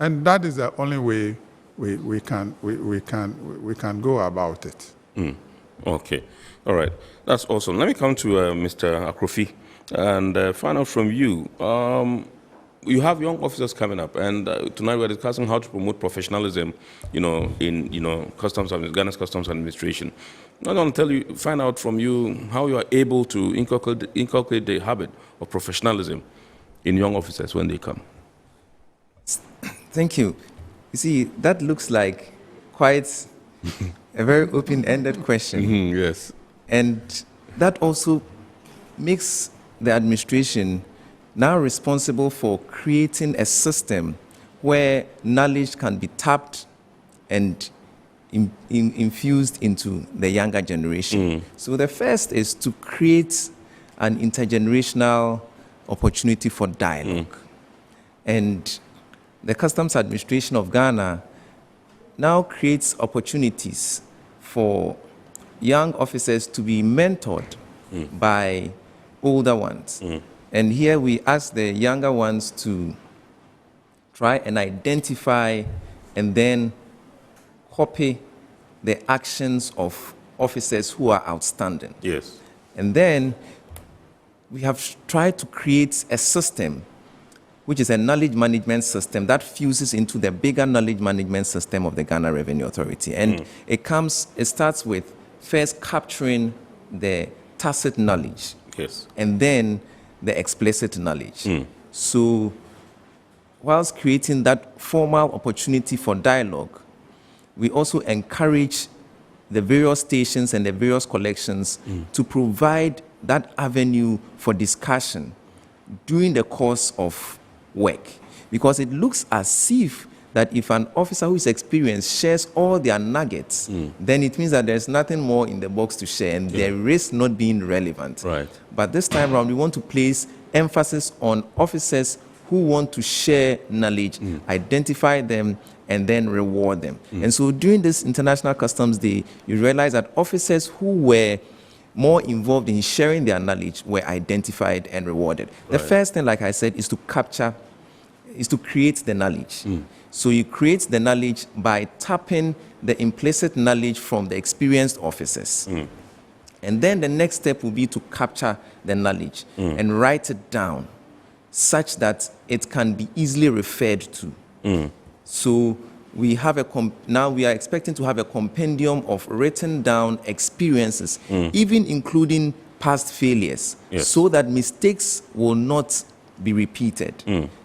And that is the only way we can go about it. Okay. All right. That's awesome. Let me come to Mr. Akrofi and find out from you. You have young officers coming up, and tonight we're discussing how to promote professionalism, in customs, Ghana's customs administration. I want to find out from you how you are able to inculcate the habit of professionalism in young officers when they come. Thank you. You see, that looks like quite a very open-ended question. Yes. And that also makes the administration now responsible for creating a system where knowledge can be tapped and infused into the younger generation. So the first is to create an intergenerational opportunity for dialogue. And the Customs Administration of Ghana now creates opportunities for young officers to be mentored by older ones. And here we ask the younger ones to try and identify and then copy the actions of officers who are outstanding. Yes. And then we have tried to create a system which is a knowledge management system that fuses into the bigger knowledge management system of the Ghana Revenue Authority. And it starts with first capturing the tacit knowledge. Yes. And then the explicit knowledge. So whilst creating that formal opportunity for dialogue, we also encourage the various stations and the various collections to provide that avenue for discussion during the course of work. Because it looks as if that if an officer who is experienced shares all their nuggets, then it means that there's nothing more in the box to share and they risk not being relevant. Right. But this time around, we want to place emphasis on officers who want to share knowledge, identify them, and then reward them. And so during this International Customs Day, you realize that officers who were more involved in sharing their knowledge were identified and rewarded. The first thing, like I said, is to create the knowledge. So you create the knowledge by tapping the implicit knowledge from the experienced officers. And then the next step will be to capture the knowledge and write it down such that it can be easily referred to. So we have now we are expecting to have a compendium of written down experiences, even including past failures, so that mistakes will not be repeated.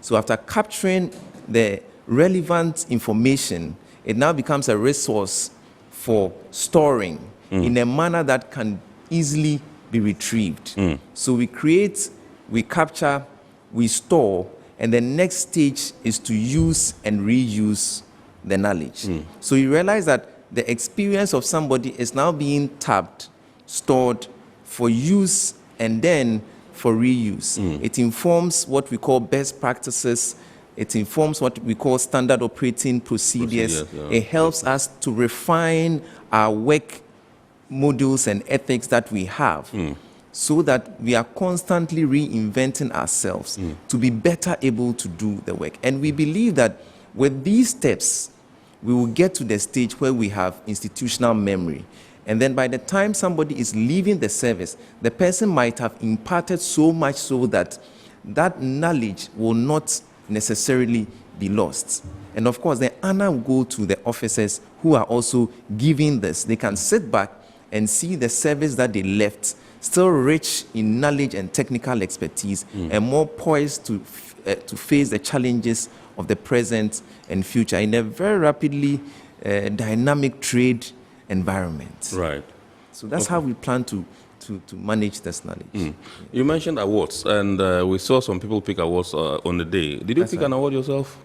So after capturing the relevant information, it now becomes a resource for storing in a manner that can easily be retrieved. So we create, we capture, we store, and the next stage is to use and reuse the knowledge. So you realize that the experience of somebody is now being tapped, stored for use, and then for reuse. It informs what we call best practices. It informs what we call standard operating procedures. It helps us to refine our work modules and ethics that we have, so that we are constantly reinventing ourselves to be better able to do the work. And we believe that with these steps, we will get to the stage where we have institutional memory. And then by the time somebody is leaving the service, the person might have imparted so much so that that knowledge will not necessarily be lost. And of course, the honor will go to the officers who are also giving this. They can sit back and see the service that they left still rich in knowledge and technical expertise, and more poised to face the challenges of the present and future in a very rapidly dynamic trade environment. Right. So that's how we plan to manage this knowledge. You mentioned awards, and we saw some people pick awards on the day. Did you pick an award yourself?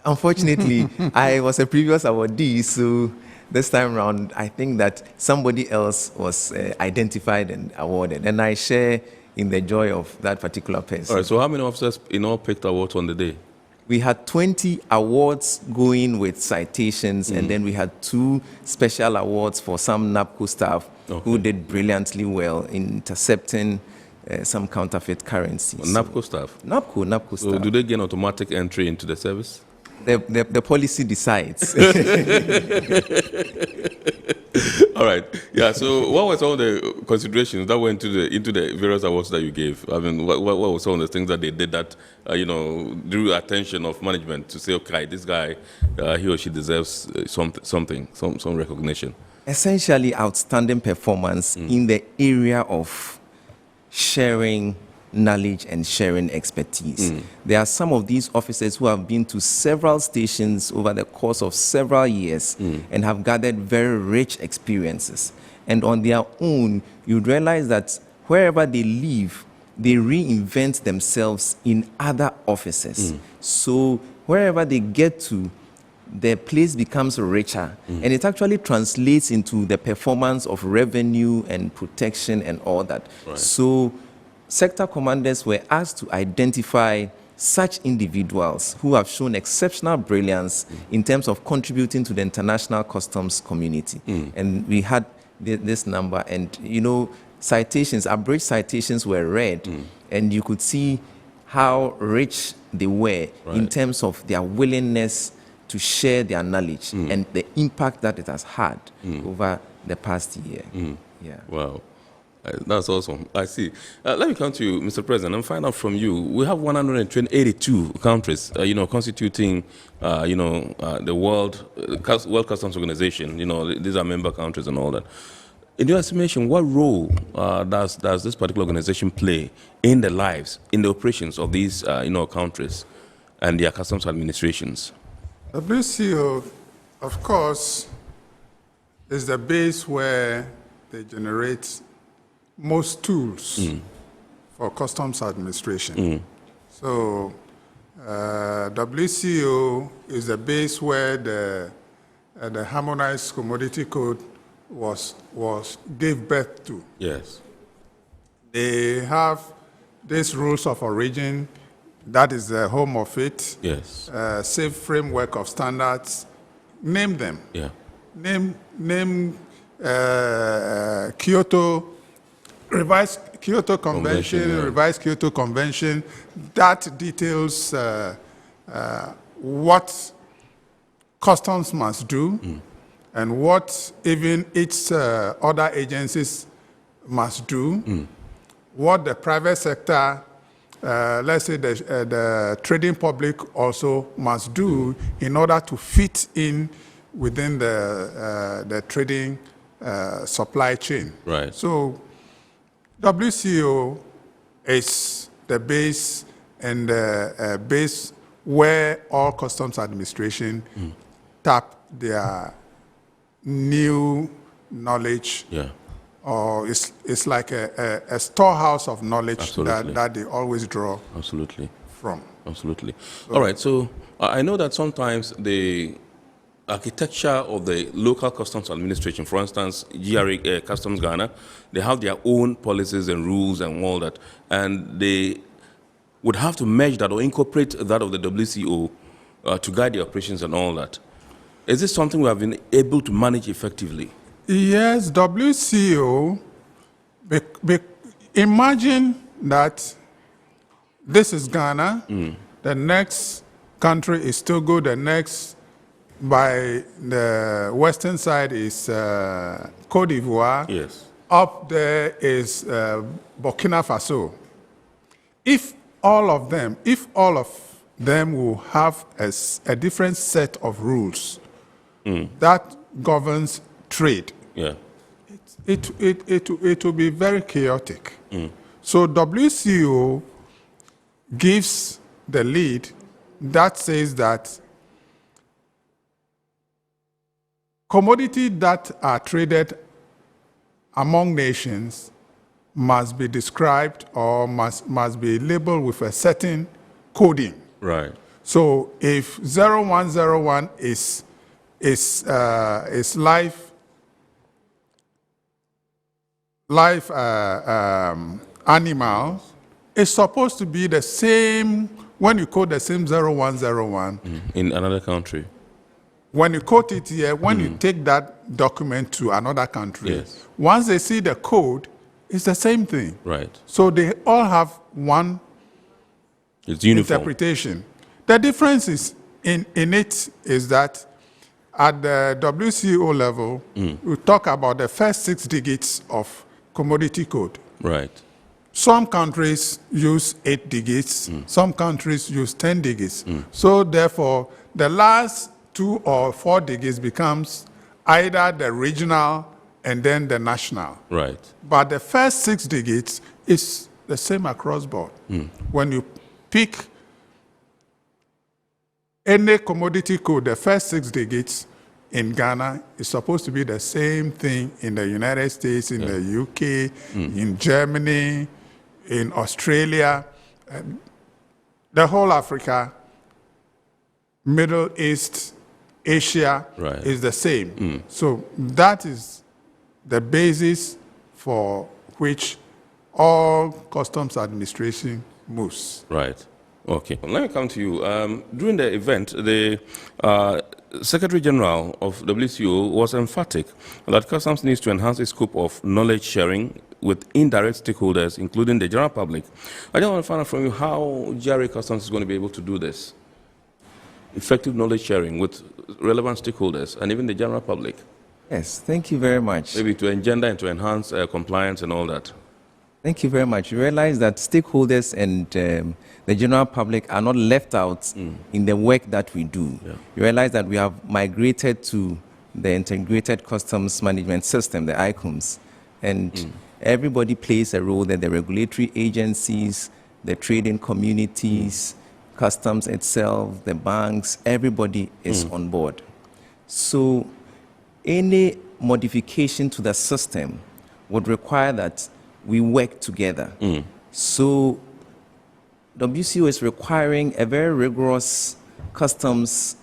Unfortunately, I was a previous awardee, so this time around, I think that somebody else was identified and awarded, and I share in the joy of that particular person. All right, so how many officers in all picked awards on the day? We had 20 awards going with citations, and then we had 2 special awards for some NAPCO staff who did brilliantly well in intercepting some counterfeit currencies. NAPCO staff? NAPCO So staff. do they gain automatic entry into the service? The policy decides. All right. Yeah. So, what were some of the considerations that went into the various awards that you gave? I mean, what were some of the things that they did that drew attention of management to say, okay, this guy, he or she deserves some recognition? Essentially, outstanding performance in the area of sharing knowledge and sharing expertise. There are some of these officers who have been to several stations over the course of several years and have gathered very rich experiences. And on their own, you'd realize that wherever they live, they reinvent themselves in other offices. So wherever they get to, the place becomes richer, and it actually translates into the performance of revenue and protection and all that. Right. So sector commanders were asked to identify such individuals who have shown exceptional brilliance in terms of contributing to the international customs community. And we had this number, and citations, abridged citations were read, and you could see how rich they were in terms of their willingness to share their knowledge and the impact that it has had over the past year. Yeah. Wow. That's awesome. I see. Let me come to you, Mr. President, and find out from you. We have 182 countries, constituting, the World Customs Organization. These are member countries and all that. In your estimation, what role does this particular organization play in the lives, in the operations of these, countries and their customs administrations? WCO, of course, is the base where they generate most tools for customs administration. So WCO is the base where the harmonized commodity code gave birth to. Yes. They have these rules of origin. That is the home of it. Yes. Safe framework of standards. Name them. Yeah. Name Kyoto. Revised Kyoto Convention, Revised Kyoto Convention, that details what customs must do and what even its other agencies must do, what the private sector, let's say the trading public also must do in order to fit in within the trading supply chain. Right. So WCO is the base and the base where all customs administration tap their new knowledge. Yeah. Or it's like a storehouse of knowledge Absolutely. that they always draw Absolutely. from. Absolutely. All right. So I know that sometimes the architecture of the local customs administration, for instance, GRA Customs Ghana, they have their own policies and rules and all that, and they would have to merge that or incorporate that of the WCO to guide the operations and all that. Is this something we have been able to manage effectively? Yes, WCO, imagine that this is Ghana, the next country is Togo, the next by the western side is Cote d'Ivoire. Yes. Up there is Burkina Faso. If all of them will have a different set of rules that governs trade, yeah, it will be very chaotic. So WCO gives the lead that says that commodities that are traded among nations must be described or must be labeled with a certain coding. Right. So if 0101 is live animal, it's supposed to be the same when you code the same 0101 in another country. When you quote it here, when you take that document to another country, Yes. once they see the code, it's the same thing. Right. So they all have one It's uniform. interpretation. The difference is in it is that at the WCO level, we talk about the first 6 digits of commodity code. Right. Some countries use 8 digits, some countries use 10 digits. So therefore, the last 2 or 4 digits becomes either the regional and then the national. Right. But the first 6 digits is the same across board. When you pick any commodity code, the first 6 digits in Ghana is supposed to be the same thing in the United States, in the UK, in Germany, in Australia, the whole Africa, Middle East, Asia is the same. So that is the basis for which all customs administration moves. Right. Okay. Let me come to you. During the event, the Secretary General of WCO was emphatic that customs needs to enhance its scope of knowledge sharing with indirect stakeholders, including the general public. I just want to find out from you how GRA Customs is going to be able to do this. Effective knowledge sharing with relevant stakeholders and even the general public. Yes, thank you very much. Maybe to engender and to enhance compliance and all that. Thank you very much. You realize that stakeholders and the general public are not left out in the work that we do. Yeah. You realize that we have migrated to the Integrated Customs Management System, the ICUMS, and everybody plays a role there, the regulatory agencies, the trading communities, customs itself, the banks, everybody is on board. So any modification to the system would require that we work together. So WCO is requiring a very rigorous customs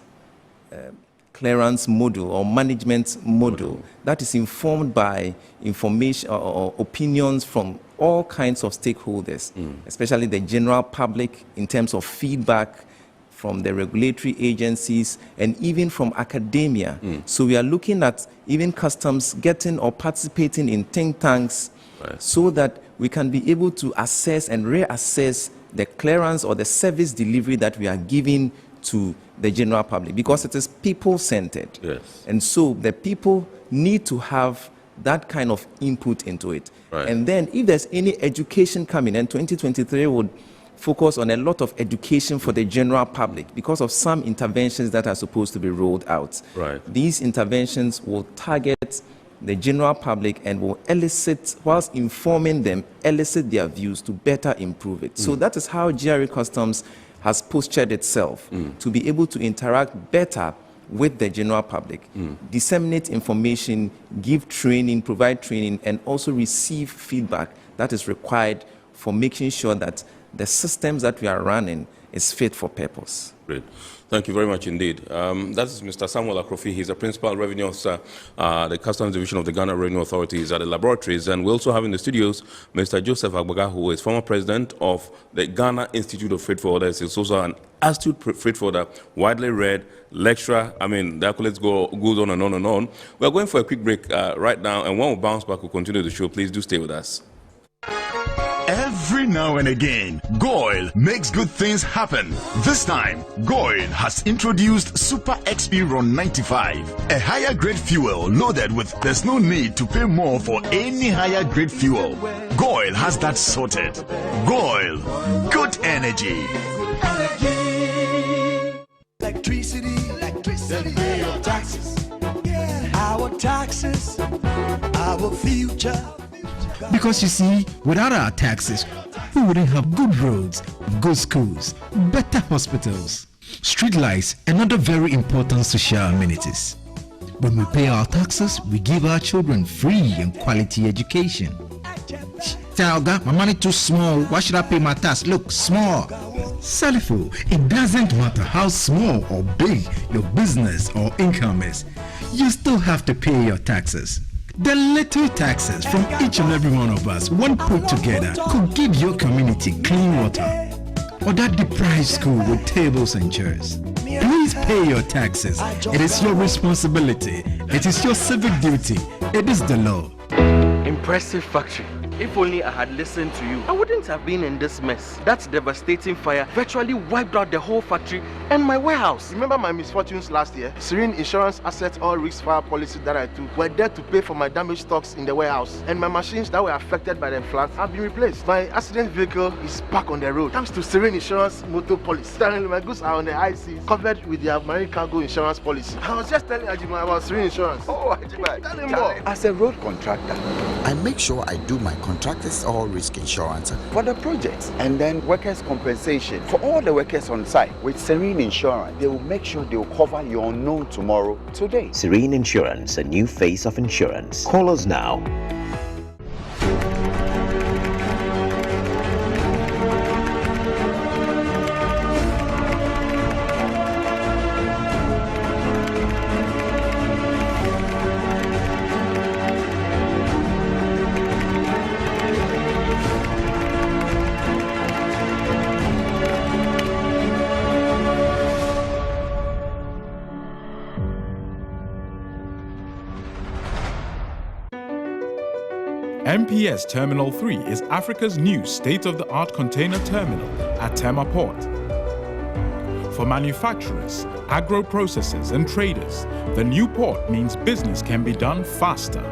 clearance model or management model that is informed by information or opinions from all kinds of stakeholders, especially the general public in terms of feedback from the regulatory agencies and even from academia. So we are looking at even customs getting or participating in think tanks so that we can be able to assess and reassess the clearance or the service delivery that we are giving to the general public, because it is people-centered. Yes. And so the people need to have that kind of input into it. Right. And then if there's any education coming, and 2023 would focus on a lot of education for the general public because of some interventions that are supposed to be rolled out. Right. These interventions will target the general public and will elicit, whilst informing them, elicit their views to better improve it. So that is how GRA Customs has postured itself to be able to interact better with the general public, disseminate information, give training, provide training, and also receive feedback that is required for making sure that the systems that we are running is fit for purpose. Great. Thank you very much indeed. That is Mr. Samuel Akrofi. He's a principal revenue officer, the Customs Division of the Ghana Revenue Authorities at the laboratories. And we also have in the studios Mr. Joseph Agbaga, who is former president of the Ghana Institute of Freight Forwarders. He's also an astute freight forwarder, widely read, lecturer. I mean, the accolades goes on and on and on. We're going for a quick break right now, and when we bounce back, we'll continue the show. Please do stay with us. Every now and again, Goil makes good things happen. This time, Goil has introduced Super XP Ron 95, a higher grade fuel loaded with there's no need to pay more for any higher grade fuel. Goil has that sorted. Goil, good energy. Electricity, then pay your taxes. Our taxes, our future. Because you see, without our taxes, we wouldn't have good roads, good schools, better hospitals, street lights, and other very important social amenities. When we pay our taxes, we give our children free and quality education. Talga, my money too small. Why should I pay my tax? Look, small. Salifo, it doesn't matter how small or big your business or income is. You still have to pay your taxes. The little taxes from each and every one of us, when put together, could give your community clean water or that deprived school with tables and chairs. Please pay your taxes. It is your responsibility. It is your civic duty. It is the law. Impressive factory. If only I had listened to you, I wouldn't have been in this mess. That devastating fire virtually wiped out the whole factory and my warehouse. Remember my misfortunes last year? Serene Insurance Asset All Risk Fire policy that I took were there to pay for my damaged stocks in the warehouse. And my machines that were affected by the floods have been replaced. My accident vehicle is back on the road thanks to Serene Insurance Motor Policy. Currently, my goods are on the high seas, covered with their marine cargo insurance policy. I was just telling Ajima about Serene Insurance. Oh, Ajima, tell him more. As a road contractor, I make sure I do my contractors all risk insurance for the projects, and then workers' compensation for all the workers on site. With Serene Insurance, they will make sure they will cover your unknown tomorrow today. Serene Insurance, a new face of insurance. Call us now. MPS Terminal 3 is Africa's new state-of-the-art container terminal at Tema Port. For manufacturers, agro-processors and traders, the new port means business can be done faster.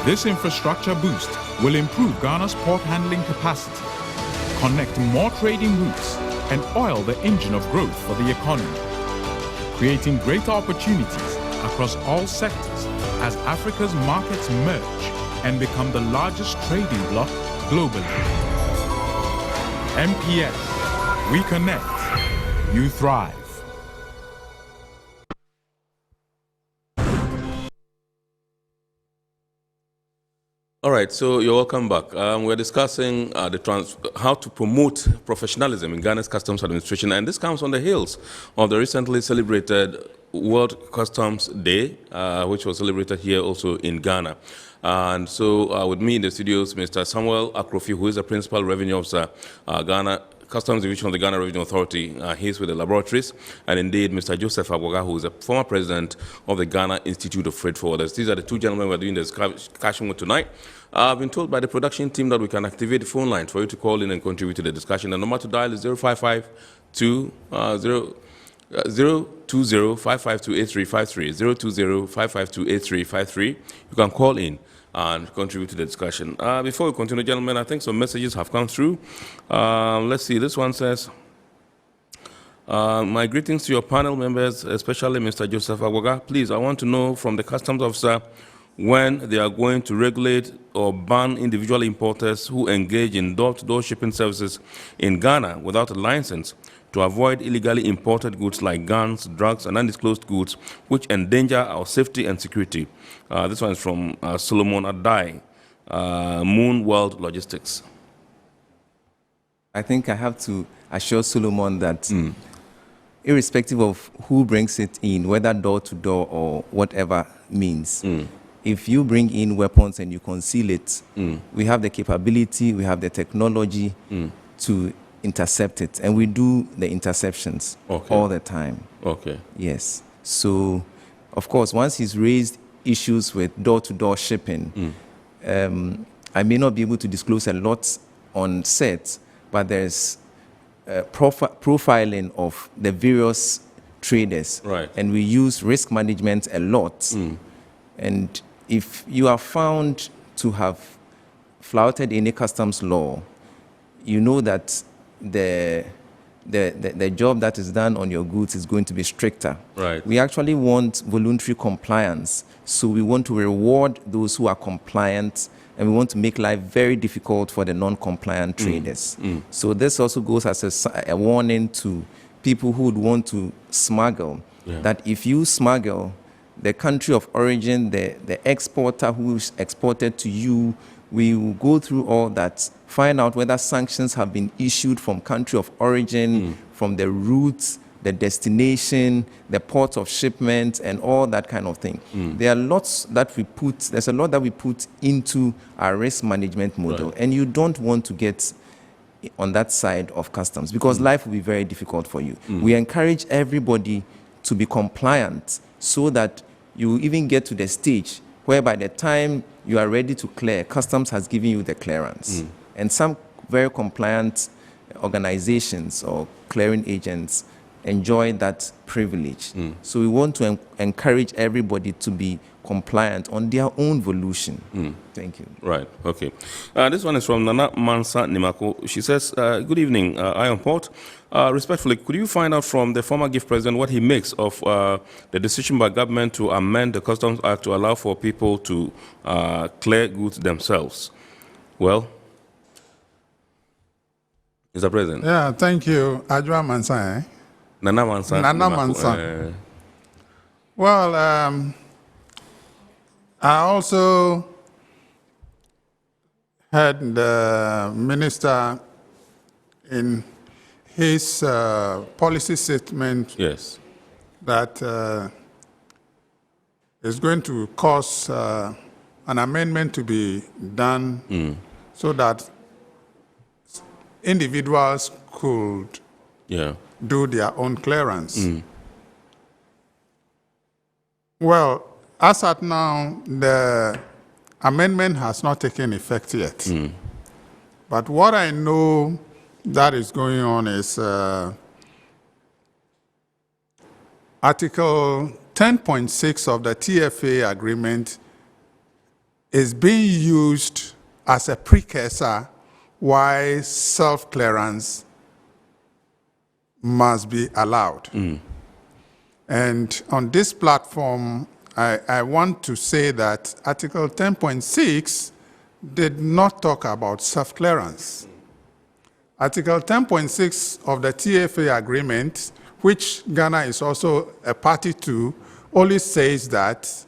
This infrastructure boost will improve Ghana's port handling capacity, connect more trading routes, and oil the engine of growth for the economy, creating greater opportunities across all sectors as Africa's markets merge and become the largest trading bloc globally. MPS, we connect, you thrive. All right, so you're welcome back. We're discussing how to promote professionalism in Ghana's customs administration, and this comes on the heels of the recently celebrated World Customs Day, which was celebrated here also in Ghana. And so with me in the studios, Mr. Samuel Akrofi, who is a principal revenue officer, Ghana Customs Division of the Ghana Revenue Authority. He's with the laboratories. And indeed, Mr. Joseph Agbaga, who is a former president of the Ghana Institute of Freight Forwarders. These are the two gentlemen we're doing this discussion with tonight. I've been told by the production team that we can activate the phone lines for you to call in and contribute to the discussion. The number to dial is 055-2 020-552-8353, 020-552-8353. You can call in and contribute to the discussion. Before we continue, gentlemen, I think some messages have come through. Let's see, this one says, my greetings to your panel members, especially Mr. Joseph Agwaga. Please, I want to know from the customs officer when they are going to regulate or ban individual importers who engage in door-to-door shipping services in Ghana without a license to avoid illegally imported goods like guns, drugs, and undisclosed goods which endanger our safety and security. This one is from Solomon Adai, Moon World Logistics. I think I have to assure Solomon that irrespective of who brings it in, whether door-to-door or whatever means, if you bring in weapons and you conceal it, we have the capability, we have the technology to intercept it, and we do the interceptions all the time. Okay. Yes. So, of course, once he's raised issues with door-to-door shipping, I may not be able to disclose a lot on set, but there's profiling of the various traders, right, and we use risk management a lot. And if you are found to have flouted any customs law, you know that the job that is done on your goods is going to be stricter. Right. We actually want voluntary compliance, so we want to reward those who are compliant, and we want to make life very difficult for the non-compliant traders. So this also goes as a warning to people who would want to smuggle, that if you smuggle, the country of origin, the exporter who's exported to you, we will go through all that, find out whether sanctions have been issued from country of origin, from the routes, the destination, the port of shipment, and all that kind of thing. There are lots that there's a lot that we put into our risk management model, and you don't want to get on that side of customs because life will be very difficult for you. We encourage everybody to be compliant so that you even get to the stage where by the time you are ready to clear, customs has given you the clearance. And some very compliant organizations or clearing agents enjoy that privilege. So we want to encourage everybody to be compliant on their own volition. Thank you. Right, okay. This one is from Nana Mansa Nimako. She says, good evening, Iron Port. Respectfully, could you find out from the former gift president what he makes of the decision by government to amend the Customs Act to allow for people to clear goods themselves? Well, Mr. President. Yeah, thank you, Ajwa Mansa. Nana Mansa. Nana Mansa. Well, I also heard the minister in his policy statement that is going to cause an amendment to be done so that individuals could do their own clearance. Well, as at now, the amendment has not taken effect yet. But what I know that is going on is Article 10.6 of the TFA agreement is being used as a precursor why self-clearance must be allowed. And on this platform, I want to say that Article 10.6 did not talk about self-clearance. Article 10.6 of the TFA agreement, which Ghana is also a party to, only says that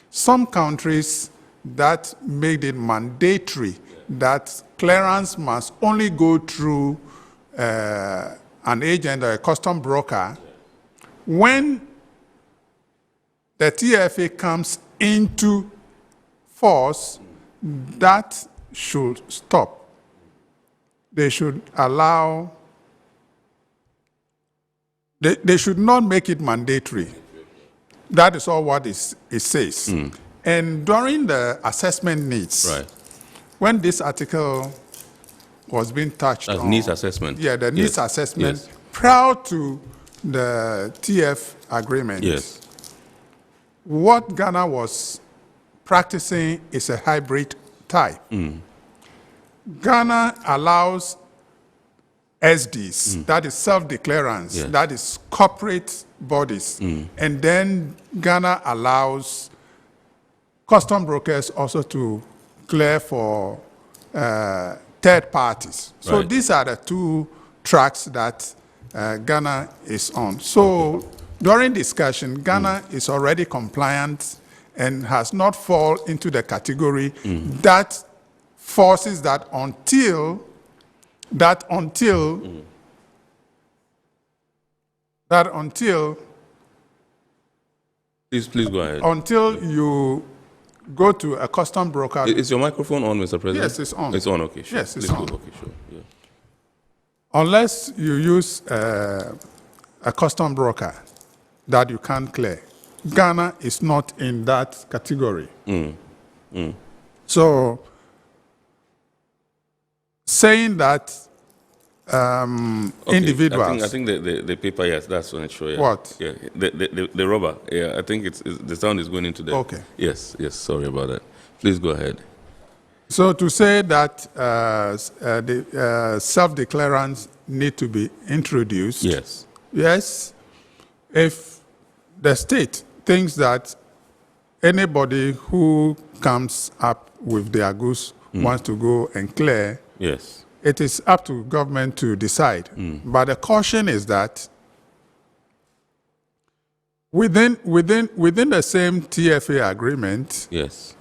some countries that made it mandatory that clearance must only go through an agent or a custom broker, when the TFA comes into force, that should stop. They should allow, they should not make it mandatory. That is all what it says. And during the assessment needs, when this article was being touched on, needs assessment. Yeah, the needs assessment, prior to the TF agreement, Yes. what Ghana was practicing is a hybrid type. Ghana allows SDs, that is self-declarance, Yes. that is corporate bodies, and then Ghana allows custom brokers also to clear for third parties. So Right. these are the two tracks that Ghana is on. So during discussion, Ghana is already compliant and has not fall into the category that forces that until Please go ahead. until you go to a custom broker. Is your microphone on, Mr. President? Yes, it's on. It's on, okay, sure. Yes, it's Please on. go, okay, sure. Yeah. Unless you use a custom broker that you can't clear, Ghana is not in that category. So, saying that Okay, individuals. I think the paper, yes, that's on it, sure. Yeah. What? Yeah, the rubber. Yeah, I think the sound is going into the. Okay. Yes, sorry about that. Please go ahead. So to say that the self-declarants need to be introduced. Yes. Yes. If the state thinks that anybody who comes up with their goods wants to go and clear. Yes. It is up to government to decide. But the caution is that within the same TFA agreement, yes,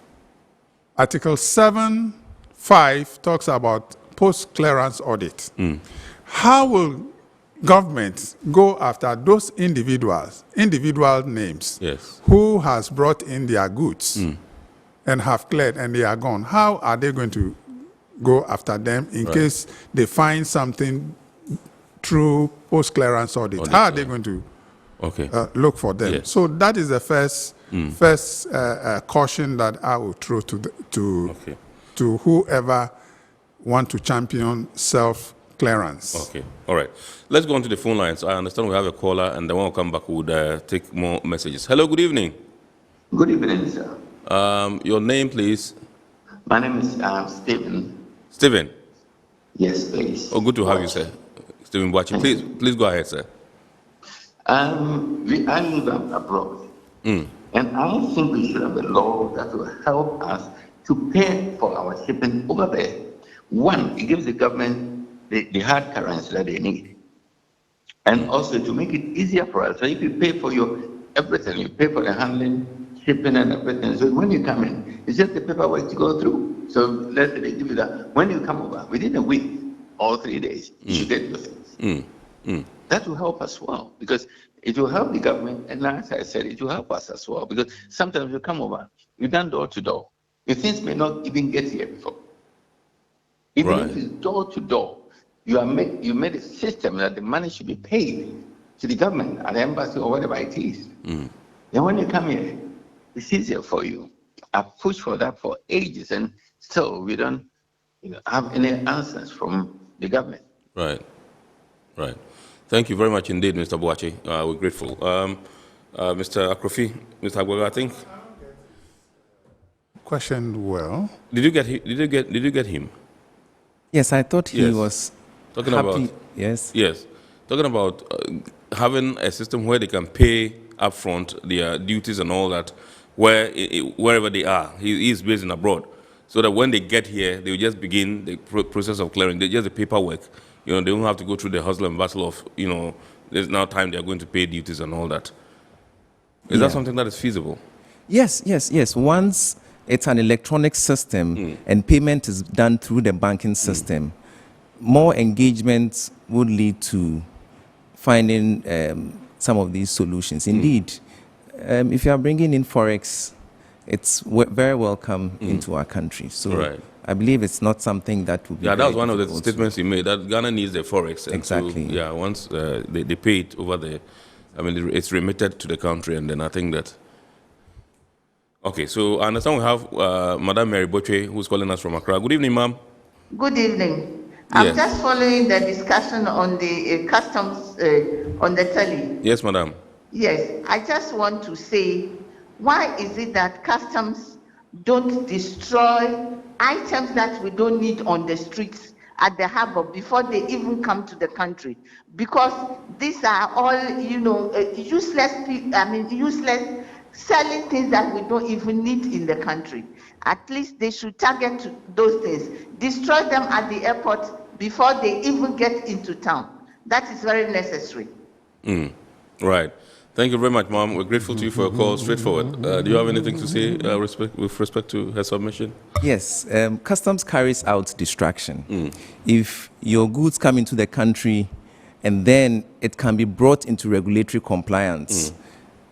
Article 7(5) talks about post-clearance audit. How will government go after those individual names yes, who has brought in their goods and have cleared and they are gone? How are they going to go after them in case they find something through post-clearance audit? How are they going to look for them? Yes. So that is the first caution that I will throw to whoever want to champion self-clearance. Okay, all right. Let's go on to the phone lines. I understand we have a caller, and then when we come back, we'll take more messages. Hello, good evening. Good evening, sir. Your name, please. My name is Stephen. Stephen? Yes, please. Oh, good to have you, sir. Stephen Boachi. Please go ahead, sir. I live abroad, and I think we should have a law that will help us to pay for our shipping over there. One, it gives the government the hard currency that they need, and also to make it easier for us. So if you pay for your everything, you pay for the handling, shipping, and everything. So when you come in, it's just the paperwork to go through. So let's say they give you that. When you come over, within a week or 3 days, you should get your things. That will help as well, because it will help the government, and as I said, it will help us as well, because sometimes you come over, you've done door to door. Your things may not even get here before. Even if it's door to door, you made a system that the money should be paid to the government at the embassy or whatever it is. Then when you come here, it's easier for you. I've pushed for that for ages, and still we don't have any answers from the government. Right. Thank you very much indeed, Mr. Boachi. We're grateful. Mr. Akrofi, Mr. Agwaga, I think. Questioned well. Did you get him? Yes, I thought he was talking happy. about. Yes. Yes, talking about having a system where they can pay upfront their duties and all that, wherever they are. He is based in abroad, so that when they get here, they will just begin the process of clearing. They just the paperwork. They don't have to go through the hustle and bustle of there's now time they are going to pay duties and all that. Is that something that is feasible? Yes. Once it's an electronic system and payment is done through the banking system, more engagement would lead to finding some of these solutions. Indeed, if you are bringing in Forex, it's very welcome into our country. So I believe it's not something that would be that was one of the statements he made, that Ghana needs the Forex. Exactly. So, once they pay it over there, it's remitted to the country, and then I think that... Okay, so I understand we have Madam Mary Boche, who's calling us from Accra. Good evening, ma'am. Good evening. I'm just following the discussion on the customs on the telly. Yes, madam. Yes, I just want to say, why is it that customs don't destroy items that we don't need on the streets at the harbor before they even come to the country? Because these are all, useless selling things that we don't even need in the country. At least they should target those things, destroy them at the airport before they even get into town. That is very necessary. Right. Thank you very much, Mom. We're grateful to you for your call. Straightforward. Do you have anything to say with respect to her submission? Yes. Customs carries out distraction. If your goods come into the country and then it can be brought into regulatory compliance,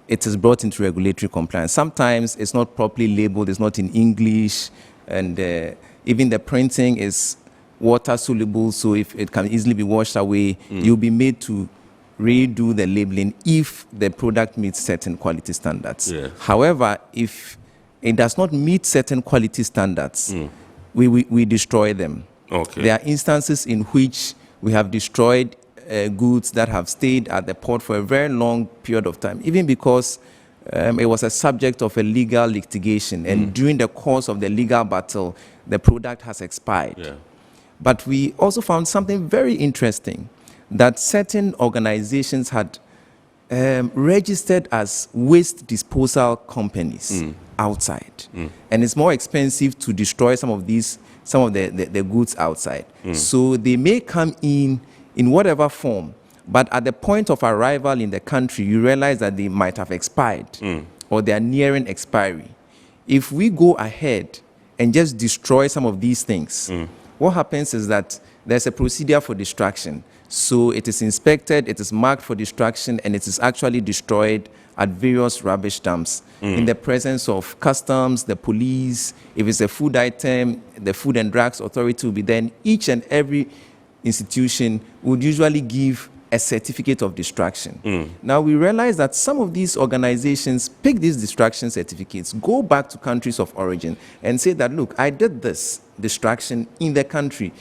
it is brought into regulatory compliance. Sometimes it's not properly labeled, it's not in English, and even the printing is water soluble, so if it can easily be washed away, you'll be made to redo the labeling if the product meets certain quality standards. However, if it does not meet certain quality standards, we destroy them. There are instances in which we have destroyed goods that have stayed at the port for a very long period of time, even because it was a subject of a legal litigation, and during the course of the legal battle, the product has expired. But we also found something very interesting, that certain organizations had registered as waste disposal companies outside. And it's more expensive to destroy some of the goods outside. So they may come in whatever form, but at the point of arrival in the country, you realize that they might have expired or they are nearing expiry. If we go ahead and just destroy some of these things, what happens is that there's a procedure for destruction. So it is inspected, it is marked for destruction, and it is actually destroyed at various rubbish dumps in the presence of customs, the police. If it's a food item, the Food and Drugs Authority will be there. Each and every institution would usually give a certificate of destruction. Now we realize that some of these organizations pick these destruction certificates, go back to countries of origin and say that, look, I did this destruction in the country.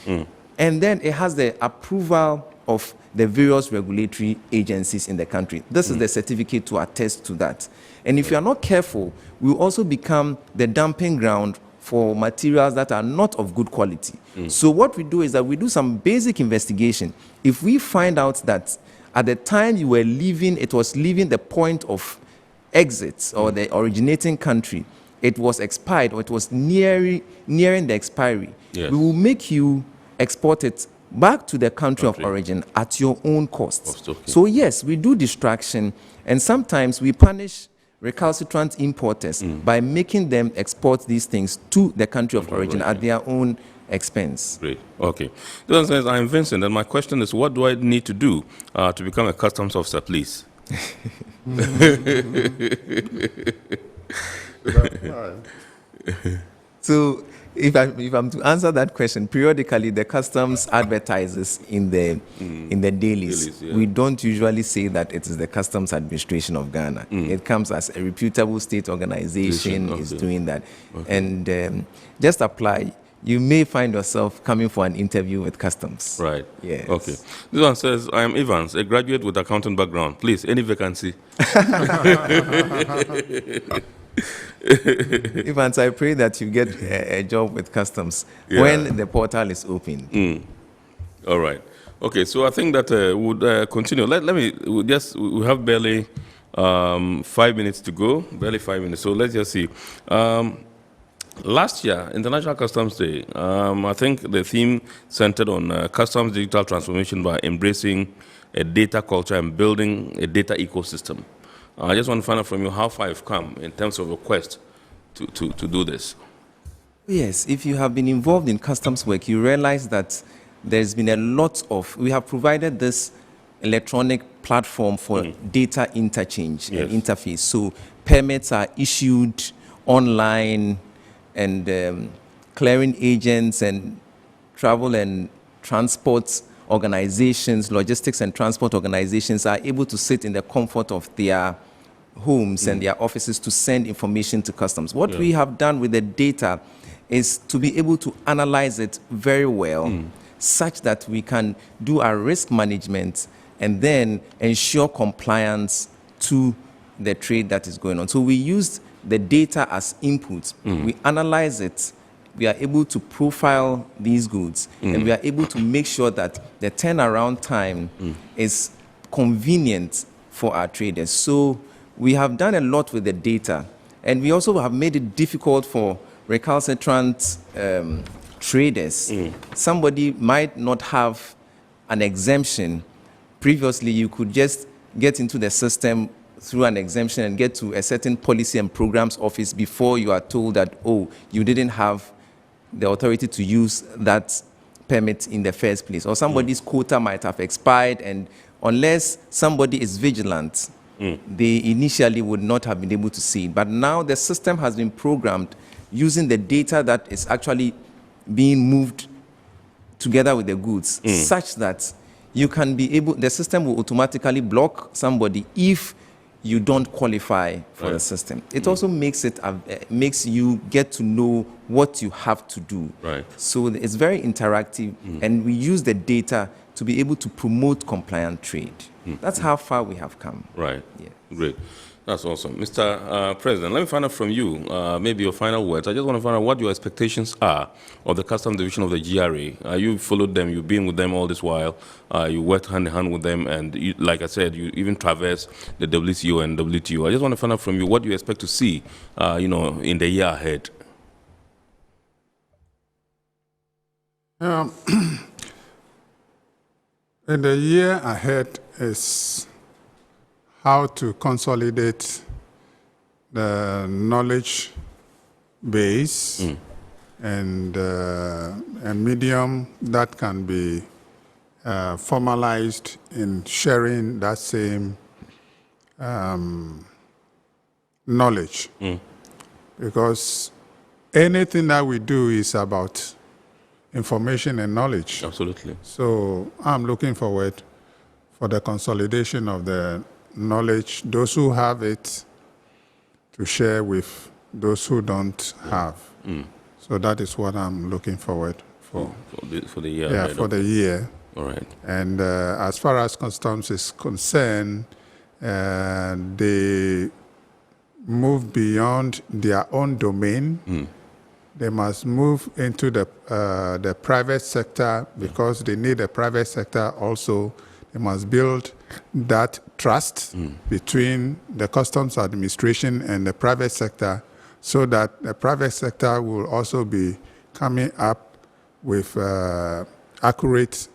And then it has the approval of the various regulatory agencies in the country. This is the certificate to attest to that. And if you are not careful, we will also become the dumping ground for materials that are not of good quality. So what we do is that we do some basic investigation. If we find out that at the time you were leaving, it was leaving the point of exit or the originating country, it was expired or it was nearing the expiry, we will make you export it back to the country of origin at your own cost. So yes, we do distraction, and sometimes we punish recalcitrant importers by making them export these things to the country of origin at their own expense. Great. Okay. This says, I'm Vincent, and my question is, what do I need to do to become a customs officer, please? So if I'm to answer that question, periodically the customs advertises in the dailies. We don't usually say that it is the Customs Administration of Ghana. It comes as a reputable state organization is doing that. And just apply. You may find yourself coming for an interview with customs. Right. Yes. Okay. This one says, I am Evans, a graduate with accounting background. Please, any vacancy? Evans, I pray that you get a job with customs when the portal is open. All right. Okay, so I think that we'll continue. We have barely 5 minutes to go, barely 5 minutes. So let's just see. Last year, International Customs Day, I think the theme centered on customs digital transformation by embracing a data culture and building a data ecosystem. I just want to find out from you how far you've come in terms of your quest to do this. Yes, if you have been involved in customs work, you realize that there's been a lot of, we have provided this electronic platform for data interchange and interface. So permits are issued online, and clearing agents and travel and transport organizations, logistics and transport organizations are able to sit in the comfort of their homes and their offices to send information to customs. What we have done with the data is to be able to analyze it very well, such that we can do our risk management and then ensure compliance to the trade that is going on. So we used the data as input. We analyze it. We are able to profile these goods, and we are able to make sure that the turnaround time is convenient for our traders. So we have done a lot with the data, and we also have made it difficult for recalcitrant traders. Somebody might not have an exemption. Previously, you could just get into the system through an exemption and get to a certain policy and programs office before you are told that, oh, you didn't have the authority to use that permit in the first place. Or somebody's quota might have expired, and unless somebody is vigilant, they initially would not have been able to see it. But now the system has been programmed using the data that is actually being moved together with the goods, such that you can be able, the system will automatically block somebody if you don't qualify for the system. It also makes it makes you get to know what you have to do. So it's very interactive, and we use the data to be able to promote compliant trade. That's how far we have come. Right. Great. That's awesome. Mr. President, let me find out from you, maybe your final words. I just want to find out what your expectations are of the Customs Division of the GRA. You followed them, you've been with them all this while, you worked hand in hand with them, and you, like I said, you even traversed the WCO and WTO. I just want to find out from you what you expect to see, in the year ahead. In the year ahead is how to consolidate the knowledge base and a medium that can be formalized in sharing that same knowledge. Because anything that we do is about information and knowledge. Absolutely. So I'm looking forward for the consolidation of the knowledge, those who have it, to share with those who don't have. So that is what I'm looking forward for. For the year. Yeah, for the year. All right. And as far as customs is concerned, they move beyond their own domain. They must move into the private sector, because they need a private sector also. They must build that trust between the customs administration and the private sector, so that the private sector will also be coming up with accurate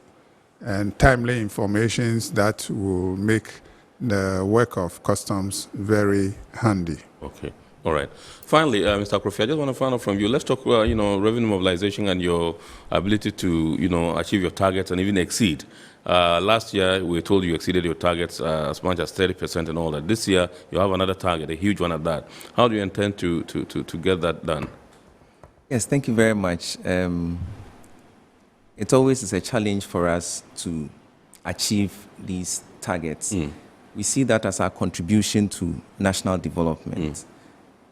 and timely information that will make the work of customs very handy. Okay. All right. Finally, Mr. Kofi, I just want to find out from you. Let's talk about, revenue mobilization and your ability to, achieve your targets and even exceed. Last year, we were told you exceeded your targets as much as 30% and all that. This year, you have another target, a huge one at that. How do you intend to get that done? Yes, thank you very much. It always is a challenge for us to achieve these targets. We see that as our contribution to national development.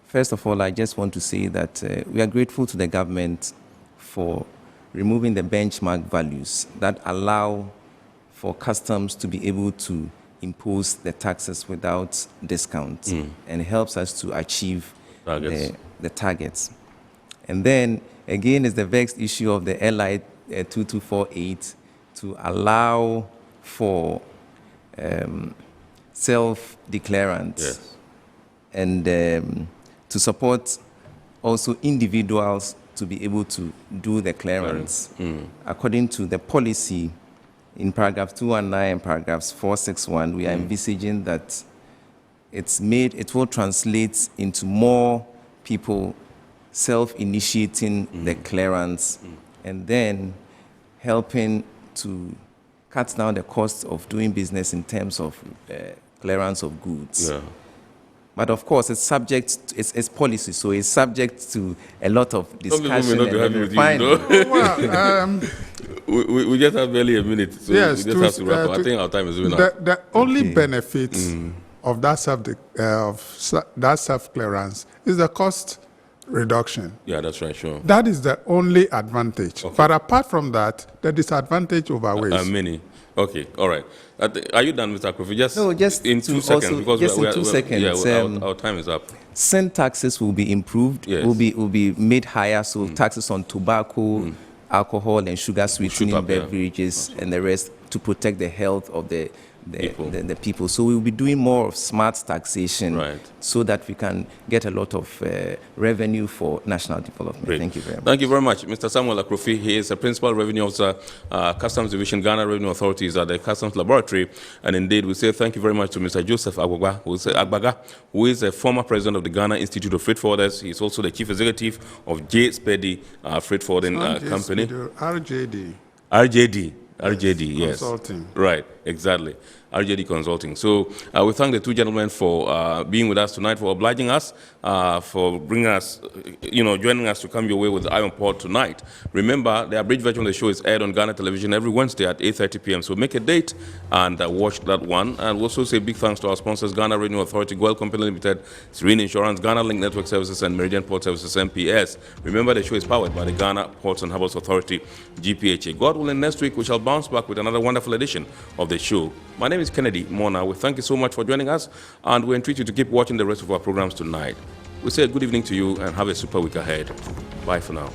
First of all, I just want to say that we are grateful to the government for removing the benchmark values that allow for customs to be able to impose the taxes without discounts, and helps us to achieve the targets. And then, again, is the vexed issue of the LI 2248 to allow for self-declarants and to support also individuals to be able to do the clearance. According to the policy in paragraph 219 and paragraphs 461, we are envisaging that it will translate into more people self-initiating the clearance, and then helping to cut down the cost of doing business in terms of clearance of goods. But of course, it's subject, it's policy, so it's subject to a lot of discussion and refinement. We just have barely a minute, so yes, we just have to wrap up. I think our time is running out. The only benefit of that self-clearance is the cost reduction. Yeah, that's right, sure. That is the only advantage. Okay. But apart from that, the disadvantage overweighs. Many. Okay, all right. Are you done, Mr. Kofi? Just in 2 seconds, because just in 2 seconds. Yeah, our time is up. Sin taxes will be improved. Yes. Will be made higher. So taxes on tobacco, alcohol, and sugar sweetening beverages, and the rest to protect the health of the people. So we will be doing more of smart taxation, so that we can get a lot of revenue for national development. Great. Thank you very much. Thank you very much, Mr. Samuel Akrofi. He is a Principal Revenue Officer, Customs Division, Ghana Revenue Authorities at the Customs Laboratory. And indeed, we say thank you very much to Mr. Joseph Agbaga, who is a former president of the Ghana Institute of Freight Forwarders. He is also the Chief Executive of J. Spedy Freight Forwarding Company. RJD, yes. Consulting. Right, exactly. RJD Consulting. So we thank the two gentlemen for being with us tonight, for obliging us, for bringing us, joining us to come your way with the Iron Pod tonight. Remember, the abridged version of the show is aired on Ghana Television every Wednesday at 8:30 p.m. So make a date and watch that one. And we'll also say big thanks to our sponsors, Ghana Revenue Authority, Goel Company Limited, Serene Insurance, Ghana Link Network Services, and Meridian Port Services, MPS. Remember, the show is powered by the Ghana Ports and Harbours Authority, GPHA. God willing, next week we shall bounce back with another wonderful edition of the show. My name is Kennedy Mona. We thank you so much for joining us, and we entreat you to keep watching the rest of our programs tonight. We say good evening to you and have a super week ahead. Bye for now.